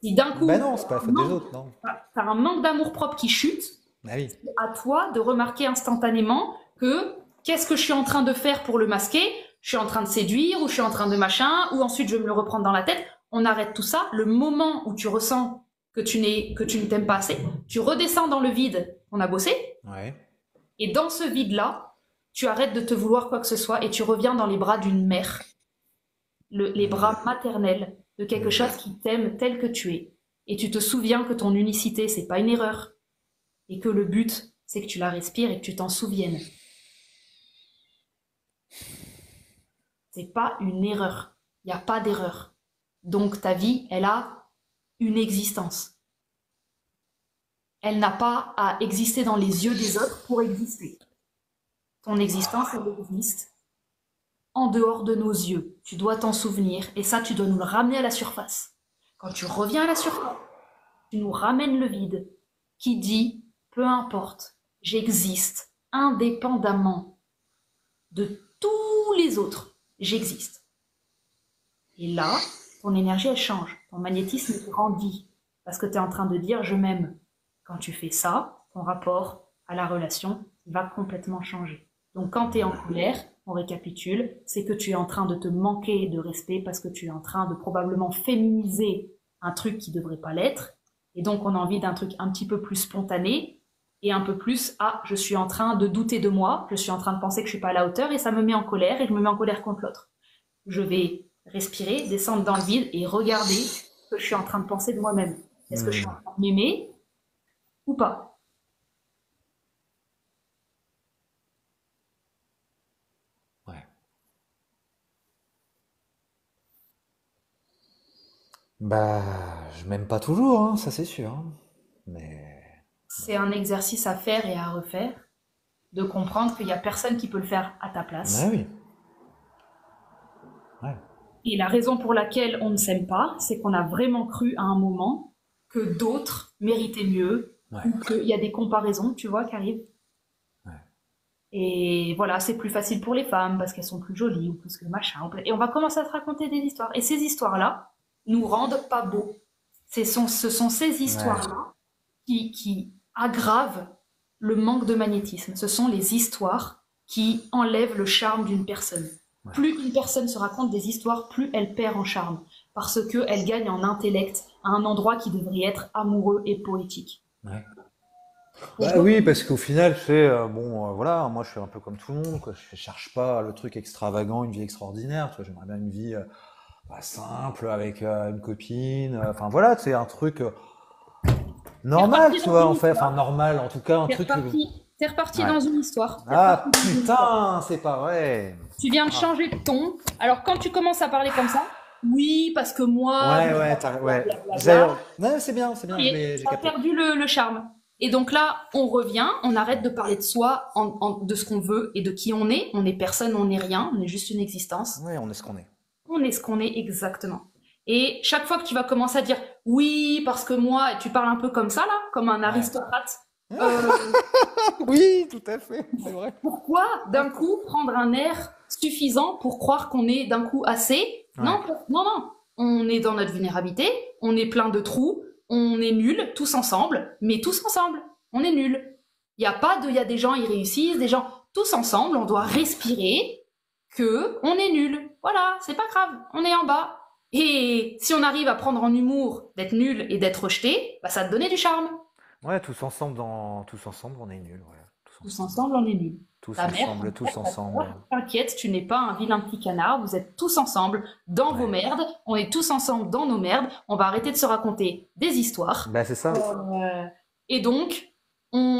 Si d'un Ben coup, non, c'est pas la faute des autres, non. t'as un manque d'amour propre qui chute, Ah oui. à toi de remarquer instantanément que qu'est-ce que je suis en train de faire pour le masquer? Je suis en train de séduire ou je suis en train de machin ou ensuite je vais me le reprendre dans la tête. On arrête tout ça. Le moment où tu ressens que tu ne t'aimes pas assez, tu redescends dans le vide qu'on a bossé Ouais. et dans ce vide-là, tu arrêtes de te vouloir quoi que ce soit et tu reviens dans les bras d'une mère, les bras maternels de quelque chose qui t'aime tel que tu es. Et tu te souviens que ton unicité, c'est pas une erreur et que le but, c'est que tu la respires et que tu t'en souviennes. C'est pas une erreur. Il n'y a pas d'erreur. Donc ta vie, elle a une existence. Elle n'a pas à exister dans les yeux des autres pour exister. Ton existence, elle existe en dehors de nos yeux. Tu dois t'en souvenir et ça, tu dois nous le ramener à la surface. Quand tu reviens à la surface, tu nous ramènes le vide qui dit, peu importe, j'existe indépendamment de tous les autres. J'existe. Et là, ton énergie, elle change. Ton magnétisme grandit. Parce que tu es en train de dire je m'aime. Quand tu fais ça, ton rapport à la relation va complètement changer. Donc quand tu es en colère, on récapitule, c'est que tu es en train de te manquer de respect parce que tu es en train de probablement féminiser un truc qui devrait pas l'être. Et donc on a envie d'un truc un petit peu plus spontané et un peu plus ah je suis en train de douter de moi, je suis en train de penser que je suis pas à la hauteur et ça me met en colère et je me mets en colère contre l'autre. Je vais respirer, descendre dans le vide et regarder ce que je suis en train de penser de moi-même. Est-ce que je suis en train de m'aimer ou pas? Ouais. Bah, je m'aime pas toujours, hein, ça c'est sûr, hein. Mais C'est un exercice à faire et à refaire, de comprendre qu'il n'y a personne qui peut le faire à ta ah place. oui, ouais, Et la raison pour laquelle on ne s'aime pas, c'est qu'on a vraiment cru à un moment que d'autres méritaient mieux, ouais, ou qu'il y a des comparaisons, tu vois, qui arrivent. ouais. Et voilà, c'est plus facile pour les femmes parce qu'elles sont plus jolies ou plus que machin. Et on va commencer à se raconter des histoires. Et ces histoires-là nous rendent pas beaux. Ce sont ces Ouais. histoires-là qui aggravent le manque de magnétisme. Ce sont les histoires qui enlèvent le charme d'une personne. Ouais. Plus une personne se raconte des histoires, plus elle perd en charme. Parce qu'elle gagne en intellect à un endroit qui devrait être amoureux et poétique. Ouais. Et Bah oui, parce qu'au final, c'est bon, voilà, moi je suis un peu comme tout le monde, quoi. Je cherche pas le truc extravagant, une vie extraordinaire, tu vois, j'aimerais bien une vie bah, simple avec une copine, enfin voilà, c'est un truc T'es Normal, reparti tu dans vois, une en fait. Enfin, histoire. normal, en tout cas, un T'es truc. reparti, t'es reparti Ouais. dans une histoire. T'es reparti Ah, dans une histoire. putain, c'est pas vrai. Tu viens de Ah. changer de ton. Alors, quand tu commences à parler comme ça, oui, parce que moi, Ouais, ouais, blablabla, ouais. blablabla, Ouais, c'est ça bien, y est, j'ai ça a capté. perdu le charme. Et donc là, on revient, on arrête de parler de soi, de ce qu'on veut et de qui on est. On n'est personne, on n'est rien, on est juste une existence. Ouais, on est ce qu'on est. On est ce qu'on est exactement. Et chaque fois que tu vas commencer à dire oui, parce que moi, et tu parles un peu comme ça là, comme un Ouais. aristocrate, euh, Oui, tout à fait, c'est vrai. pourquoi d'un coup prendre un air suffisant pour croire qu'on est d'un coup assez? Ouais. Non, non, non. On est dans notre vulnérabilité, on est plein de trous, on est nuls tous ensemble, mais tous ensemble, on est nuls. Il y a pas de, il y a des gens ils réussissent, des gens tous ensemble, on doit respirer que on est nuls. Voilà, c'est pas grave, on est en bas. Et si on arrive à prendre en humour d'être nul et d'être rejeté, bah ça te donnait du charme. Ouais, tous ensemble, on est nuls. Ouais. Tous Tous ensemble. ensemble, on est nuls. Tous Ta mère, ton ensemble, père, tous ta ensemble. sœur, t'inquiète, tu n'es pas un vilain petit canard, vous êtes tous ensemble dans vos Ouais. merdes, on est tous ensemble dans nos merdes, on va arrêter de se raconter des histoires. Bah, c'est ça. Et donc,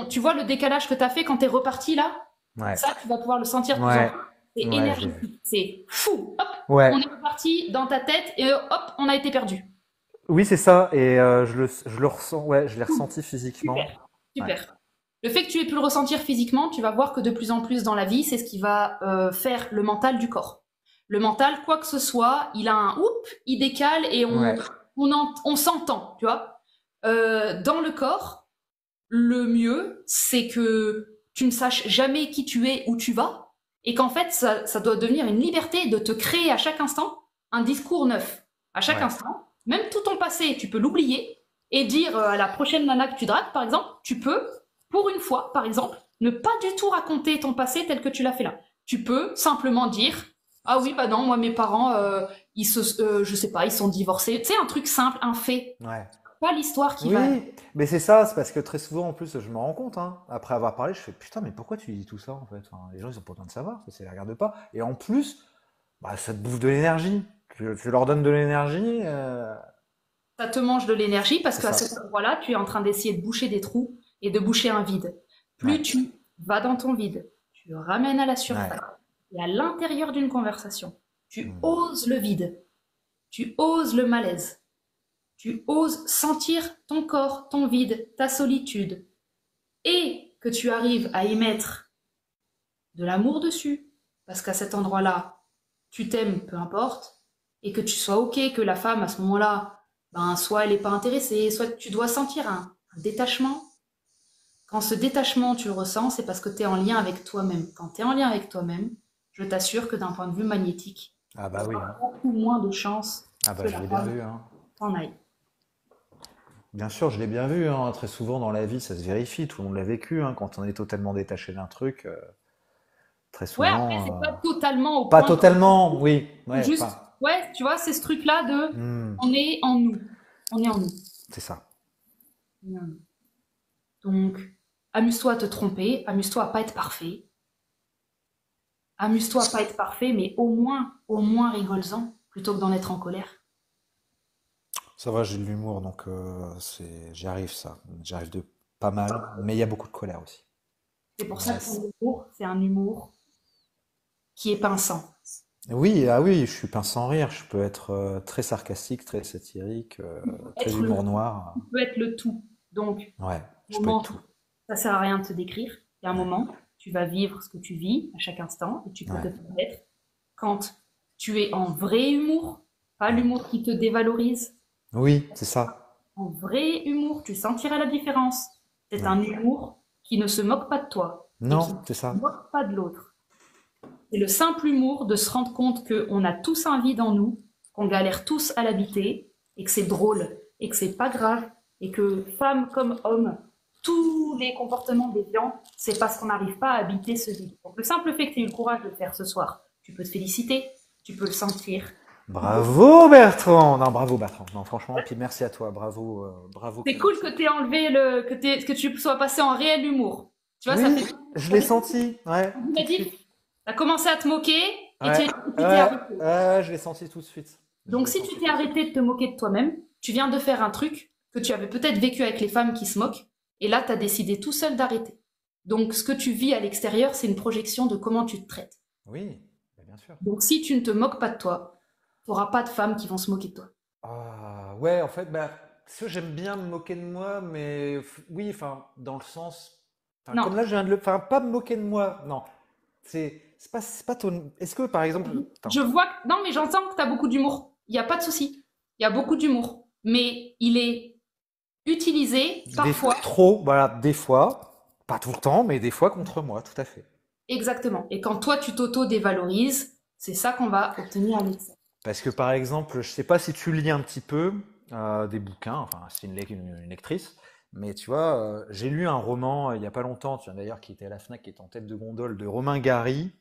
tu vois le décalage que tu as fait quand tu es reparti là? Ouais. Ça, tu vas pouvoir le sentir de plus en Ouais. plus. C'est Ouais, je l'ai vu. énergétique, c'est fou. Hop, Ouais. on est reparti dans ta tête et hop, on a été perdu. Oui, c'est ça. Et je le ressens. Ouais, je l'ai ressenti physiquement. Super, Ouais. super. Le fait que tu aies pu le ressentir physiquement, tu vas voir que de plus en plus dans la vie, c'est ce qui va faire le mental du corps. Le mental, quoi que ce soit, il a un oup, il décale et Ouais. on s'entend, tu vois. Dans le corps, le mieux, c'est que tu ne saches jamais qui tu es, où tu vas, et qu'en fait, ça doit devenir une liberté de te créer à chaque instant un discours neuf. À chaque Ouais. instant, même tout ton passé, tu peux l'oublier et dire à la prochaine nana que tu dragues, par exemple, tu peux, pour une fois, par exemple, ne pas du tout raconter ton passé tel que tu l'as fait là. Tu peux simplement dire, ah oui, bah non, moi mes parents, je sais pas, ils sont divorcés. Tu sais, un truc simple, un fait, Ouais. pas l'histoire qui va. Oui, mais c'est ça, c'est parce que très souvent, en plus, je me rends compte, hein, après avoir parlé, je fais putain, mais pourquoi tu dis tout ça en fait? Enfin, les gens, ils ont pas besoin de savoir, ça les regarde pas. Et en plus, bah, ça te bouffe de l'énergie. Tu leur donnes de l'énergie, Ça te mange de l'énergie parce c'est qu'à ça. cet endroit-là, tu es en train d'essayer de boucher des trous et de boucher un vide. Plus Ouais, tu vas dans ton vide, tu le ramènes à la ouais. surface et à l'intérieur d'une conversation, tu Hmm. oses le vide, tu oses le malaise, tu oses sentir ton corps, ton vide, ta solitude et que tu arrives à y mettre de l'amour dessus parce qu'à cet endroit-là, tu t'aimes, peu importe, et que tu sois OK, que la femme, à ce moment-là, ben, soit elle n'est pas intéressée, soit tu dois sentir un détachement. Quand ce détachement, tu le ressens, c'est parce que tu es en lien avec toi-même. Quand tu es en lien avec toi-même, je t'assure que d'un point de vue magnétique, Ah tu bah oui, auras hein. beaucoup moins de chances Ah que bah je la l'ai bien femme vu, hein. t'en aille. Bien sûr, je l'ai bien vu, hein. Très souvent dans la vie, ça se vérifie, tout le monde l'a vécu, hein. Quand on est totalement détaché d'un truc, très Ouais, après, souvent, c'est pas totalement au pas point de... totalement, oui, ouais, Juste, pas. ouais, tu vois, c'est ce truc-là de... Hmm, On est en nous. On est en nous. c'est ça. On est en nous. Donc, amuse-toi à te tromper, amuse-toi à pas être parfait, amuse-toi à pas être parfait, mais au moins rigole-en, plutôt que d'en être en colère. Ça va, j'ai de l'humour, donc j'y arrive ça. J'y arrive de pas mal, mais il y a beaucoup de colère aussi. C'est pour ça Ouais, que ton humour, c'est un humour qui est pinçant. oui, ah oui, je suis pince sans rire. Je peux être très sarcastique, très satirique, très Être le, humour noir. tu peux être le tout. Donc, Ouais, un je peux être moment, tout. ça sert à rien de se décrire. Il y a un Ouais, moment, tu vas vivre ce que tu vis à chaque instant et tu peux te ouais, permettre, quand tu es en vrai humour, pas ouais. l'humour qui te dévalorise, Oui, c'est ça. en vrai humour, tu sentiras la différence. C'est Ouais. un humour qui ne se moque pas de toi et qui ne Non, c'est se ça. moque pas de l'autre. C'est le simple humour de se rendre compte qu'on a tous un vide en nous, qu'on galère tous à l'habiter, et que c'est drôle, et que c'est pas grave, et que femme comme homme, tous les comportements déviants, c'est parce qu'on n'arrive pas à habiter ce vide. Donc le simple fait que tu aies eu le courage de le faire ce soir, tu peux te féliciter, tu peux le sentir. Bravo Bertrand! Non, bravo Bertrand. Non, franchement, puis merci à toi. Bravo, bravo C'est cool Clémentine. que tu aies enlevé que tu sois passé en réel humour. Tu vois, Oui, je ça l'ai fait senti. Ouais, tout de dit, suite. t'as commencé à te moquer et Ouais, tu t'es ouais, arrêté. ouais, je l'ai senti tout de suite. Je Donc l'ai si tu senti t'es tout de suite. arrêté de te moquer de toi-même, tu viens de faire un truc que tu avais peut-être vécu avec les femmes qui se moquent, et là, tu as décidé tout seul d'arrêter. Donc, ce que tu vis à l'extérieur, c'est une projection de comment tu te traites. Oui, bien sûr. Donc, si tu ne te moques pas de toi, tu n'auras pas de femmes qui vont se moquer de toi. Ah, ouais, en fait, bah, c'est sûr, j'aime bien me moquer de moi, mais oui, enfin, dans le sens, enfin, Non. comme là, je viens de le, enfin, pas me moquer de moi, non, c'est pas ton, est-ce que, par exemple, attends, Je vois que... Non, mais j'entends que tu as beaucoup d'humour. Il n'y a pas de souci. Il y a beaucoup d'humour. Mais il est utilisé parfois. trop, voilà, des fois, pas tout le temps, mais des fois contre moi, tout à fait. Exactement. Et quand toi, tu t'auto-dévalorises, c'est ça qu'on va obtenir à l'excès. Parce que, par exemple, je sais pas si tu lis un petit peu des bouquins, enfin, c'est une lectrice, mais tu vois, j'ai lu un roman il y a pas longtemps, tu vois, d'ailleurs, qui était à la Fnac, qui est en tête de gondole, de Romain Gary,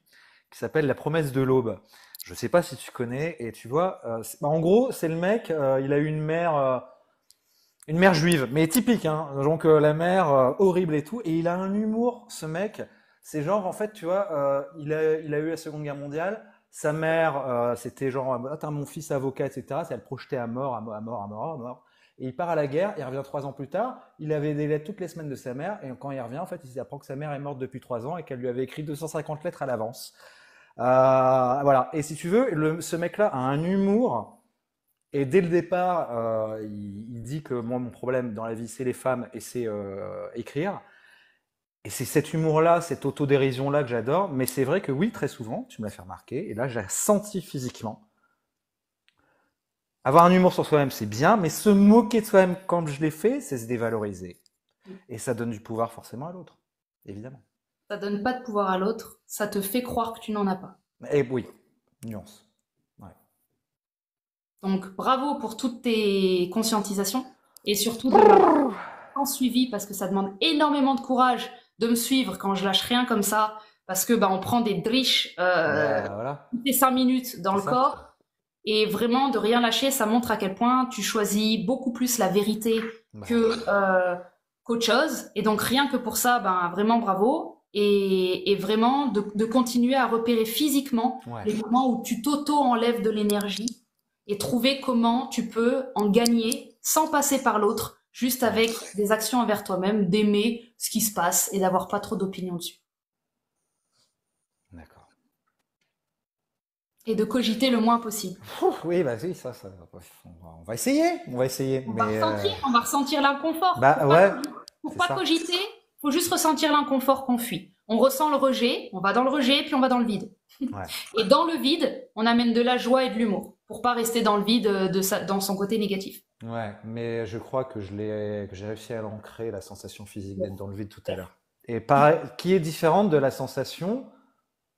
qui s'appelle La promesse de l'aube. Je sais pas si tu connais, et tu vois, bah, en gros, c'est le mec, il a eu une mère juive, mais typique, hein. Donc la mère horrible et tout, et il a un humour, ce mec. C'est genre en fait, tu vois, il a eu la Seconde Guerre mondiale. Sa mère, c'était genre, ah, t'as mon fils avocat, etc. C'est elle projetait à mort, à mort, à mort, à mort, à mort. Et il part à la guerre, il revient 3 ans plus tard. Il avait des lettres toutes les semaines de sa mère, et quand il revient, en fait, il apprend que sa mère est morte depuis 3 ans et qu'elle lui avait écrit 250 lettres à l'avance. Voilà. Et si tu veux, ce mec-là a un humour. Et dès le départ, il dit que moi, mon problème dans la vie, c'est les femmes et c'est écrire. Et c'est cet humour-là, cette autodérision-là que j'adore. Mais c'est vrai que oui, très souvent, tu me l'as fait remarquer, et là, j'ai senti physiquement. Avoir un humour sur soi-même, c'est bien, mais se moquer de soi-même quand je l'ai fait, c'est se dévaloriser. Et ça donne du pouvoir forcément à l'autre, évidemment. Ça donne pas de pouvoir à l'autre, ça te fait croire que tu n'en as pas. Et oui, nuance. Ouais. Donc bravo pour toutes tes conscientisations et surtout de m'avoir suivi parce que ça demande énormément de courage de me suivre quand je lâche rien comme ça parce que bah, on prend des driches Bah, voilà, toutes les 5 minutes dans c'est le ça. corps et vraiment de rien lâcher, ça montre à quel point tu choisis beaucoup plus la vérité Bah, que qu'autre chose et donc rien que pour ça, ben vraiment bravo. Et vraiment de continuer à repérer physiquement ouais. les moments où tu t'auto-enlèves de l'énergie et trouver comment tu peux en gagner sans passer par l'autre, juste avec des actions envers toi-même, d'aimer ce qui se passe et d'avoir pas trop d'opinion dessus. D'accord. Et de cogiter le moins possible. Oui, bah oui, on va essayer, on va essayer. Mais On va ressentir l'inconfort. bah ouais, Pour c'est pas ça. cogiter, faut juste ressentir l'inconfort qu'on fuit. On ressent le rejet, on va dans le rejet, puis on va dans le vide. Ouais. Et dans le vide, on amène de la joie et de l'humour, pour pas rester dans le vide dans son côté négatif. Ouais, mais je crois que que j'ai réussi à l'ancrer, la sensation physique d'être dans le vide tout à l'heure. Et pareil, qui est différente de la sensation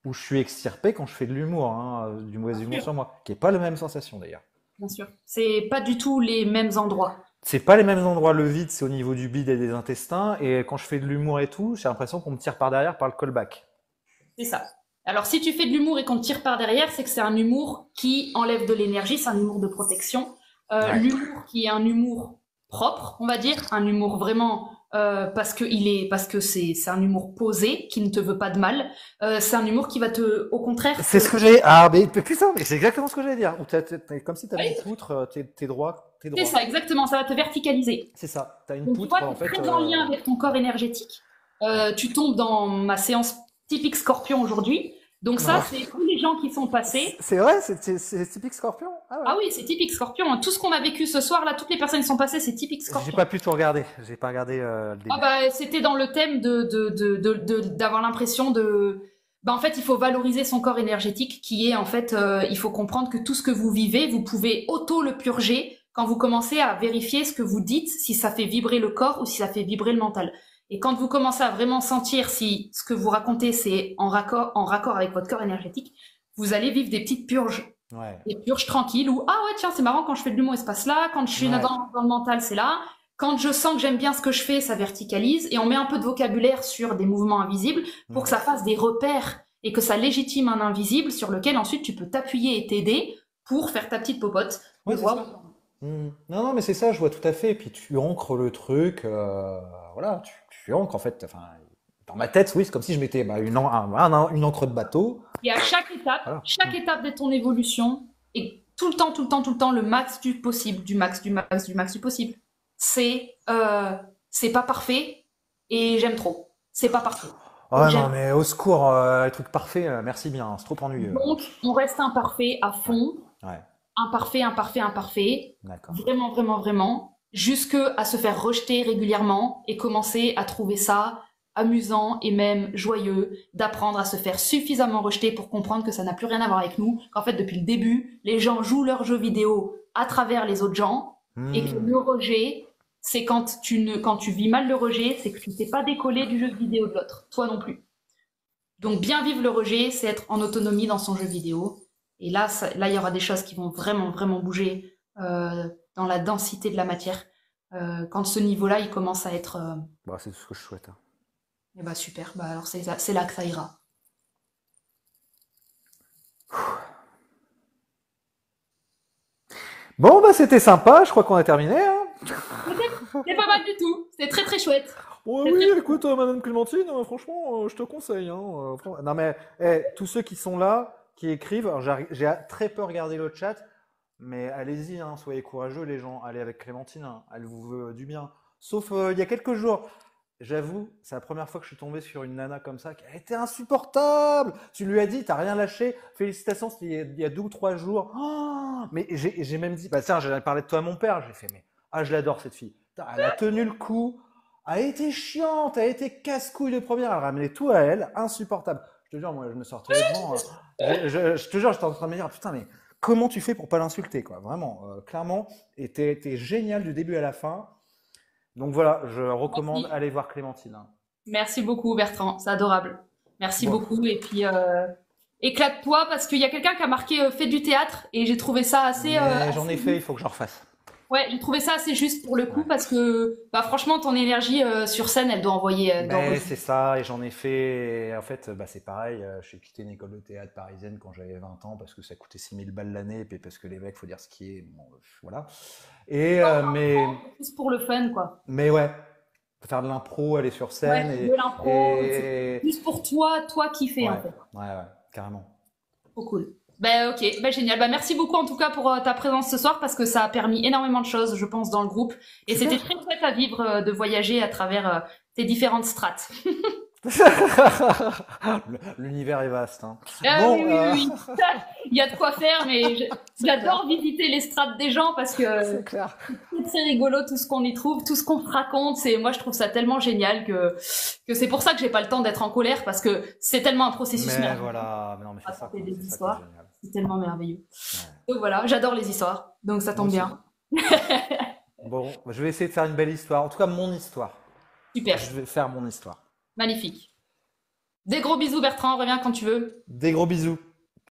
où je suis extirpé quand je fais de l'humour, hein, du mauvais humour sur moi, qui est pas la même sensation d'ailleurs. Bien sûr. C'est pas du tout les mêmes endroits. C'est pas les mêmes endroits, le vide, c'est au niveau du bide et des intestins, et quand je fais de l'humour et tout, j'ai l'impression qu'on me tire par derrière par le callback. C'est ça. Alors, si tu fais de l'humour et qu'on te tire par derrière, c'est que c'est un humour qui enlève de l'énergie, c'est un humour de protection. Ouais. L'humour qui est un humour propre, on va dire, un humour vraiment parce que c'est un humour posé qui ne te veut pas de mal. C'est un humour qui va au contraire. C'est ce que j'ai. Ah, mais putain, mais c'est exactement ce que j'allais dire. Ou comme si t'avais une poutre, t'es droit, t'es C'est droit. ça, exactement. Ça va te verticaliser. C'est ça. T'as une Donc, tu poutre, vois, en tu es fait. très en lien avec ton corps énergétique. Tu tombes dans ma séance typique Scorpion aujourd'hui. Donc ça, Ouais. c'est tous les gens qui sont passés. C'est vrai, c'est typique Scorpion. Ah ouais. Ah oui, c'est typique Scorpion. Tout ce qu'on a vécu ce soir, là, toutes les personnes qui sont passées, c'est typique J'ai Scorpion. pas pu tout regarder. J'ai pas regardé le début. Ah bah, c'était dans le thème d'avoir l'impression de... Bah, en fait, il faut valoriser son corps énergétique, qui est, en fait, il faut comprendre que tout ce que vous vivez, vous pouvez auto le purger quand vous commencez à vérifier ce que vous dites, si ça fait vibrer le corps ou si ça fait vibrer le mental. Et quand vous commencez à vraiment sentir si ce que vous racontez, c'est en raccord avec votre corps énergétique, vous allez vivre des petites purges. Ouais. Des purges tranquilles où, ah ouais, tiens, c'est marrant, quand je fais de l'humour, il se passe là. Quand je suis Ouais. dans le mental, c'est là. Quand je sens que j'aime bien ce que je fais, ça verticalise. Et on met un peu de vocabulaire sur des mouvements invisibles pour que ça fasse des repères et que ça légitime un invisible sur lequel ensuite tu peux t'appuyer et t'aider pour faire ta petite popote. Ouais, c'est ça. Non, non, mais c'est ça, je vois tout à fait. Et puis tu ancres le truc, voilà, tu ancres en fait. Enfin, dans ma tête, oui, c'est comme si je mettais bah, une encre de bateau. Et à Voilà. chaque étape de ton évolution, et tout le temps, le max du possible, du max du possible. c'est pas parfait et j'aime trop. C'est pas parfait. Oh Donc non, j'aime. mais au secours, les trucs parfaits, merci bien, c'est trop ennuyeux. Donc on reste imparfait à Ouais, fond, ouais, imparfait, imparfait, imparfait, d'accord. vraiment, vraiment, vraiment, jusque à se faire rejeter régulièrement et commencer à trouver ça amusant et même joyeux d'apprendre à se faire suffisamment rejeter pour comprendre que ça n'a plus rien à voir avec nous, qu'en fait depuis le début, les gens jouent leurs jeux vidéo à travers les autres gens et que Hmm. le rejet, c'est quand tu vis mal le rejet, c'est que tu t'es pas décollé du jeu vidéo de l'autre, toi non plus. Donc bien vivre le rejet, c'est être en autonomie dans son jeu vidéo. Et là, là, il y aura des choses qui vont vraiment, vraiment bouger dans la densité de la matière. Quand ce niveau-là, il commence à être, Bah, c'est tout ce que je souhaite, hein. eh ben super. Bah alors c'est là que ça ira. Bon, bah, c'était sympa, je crois qu'on a terminé, hein. C'est pas mal du tout. C'est très très chouette. Ouais, C'est oui, très écoute, Madame Clémentine, franchement, je te conseille, hein, non, mais tous ceux qui sont là, qui écrivent, alors j'ai très peu regardé le chat, mais allez-y, hein, soyez courageux, les gens. Allez avec Clémentine, hein, elle vous veut du bien. Sauf il y a quelques jours, j'avoue, c'est la première fois que je suis tombé sur une nana comme ça, qui a été insupportable. Tu lui as dit, t'as rien lâché. Félicitations, c'était il y a 2 ou 3 jours. Oh, mais j'ai même dit, bah tiens, j'allais parler de toi à mon père. J'ai fait, mais ah, je l'adore cette fille. Putain, elle a tenu le coup, a été chiante, a été casse-couille de première, elle ramenait tout à elle, insupportable. Je te jure, moi, je me suis retrouvé devant. Je te jure, j'étais en train de me dire, putain, mais comment tu fais pour pas l'insulter, quoi, vraiment, clairement. Et t'es génial du début à la fin. Donc voilà, je recommande, Merci. aller voir Clémentine, hein. Merci beaucoup Bertrand. C'est adorable. Merci Bon, beaucoup. Et puis éclate-toi parce qu'il y a quelqu'un qui a marqué fait du théâtre et j'ai trouvé ça assez, mais j'en ai assez fait, il faut que j'en refasse. Ouais, j'ai trouvé ça assez juste pour le coup Ouais. parce que bah franchement ton énergie sur scène elle doit Mais envoyer. c'est ça, et j'en ai fait. Et en fait, bah, c'est pareil, j'ai quitté une école de théâtre parisienne quand j'avais 20 ans parce que ça coûtait 6 000 balles l'année, et puis parce que les mecs, faut dire ce qui est. Bon, voilà. Et, Juste pour le fun quoi. mais ouais, faire de l'impro, aller sur Ouais, scène, de l'impro, c'est et juste pour toi, toi kiffer en ouais, fait. ouais, carrément. Trop cool. Ben ok, ben génial. Ben merci beaucoup en tout cas pour ta présence ce soir parce que ça a permis énormément de choses, je pense, dans le groupe. Et c'était Super. très chouette à vivre de voyager à travers tes différentes strates. L'univers est vaste, hein. Ah oui, Bon, oui, oui, oui. Ça, il y a de quoi faire, mais c'est clair. j'adore visiter les strates des gens parce que C'est clair. c'est très rigolo tout ce qu'on y trouve, tout ce qu'on se raconte. C'est, moi, je trouve ça tellement génial que c'est pour ça que j'ai pas le temps d'être en colère parce que c'est tellement un processus Mais merveilleux voilà, mais non, mais c'est ça, raconter quoi. des C'est ça qui est histoires. génial. C'est tellement merveilleux. Ouais. Donc voilà, j'adore les histoires. Donc ça Moi tombe aussi. bien. Bon, je vais essayer de faire une belle histoire. En tout cas, mon histoire. Super. Je vais faire mon histoire. Magnifique. Des gros bisous, Bertrand. Reviens quand tu veux. Des gros bisous.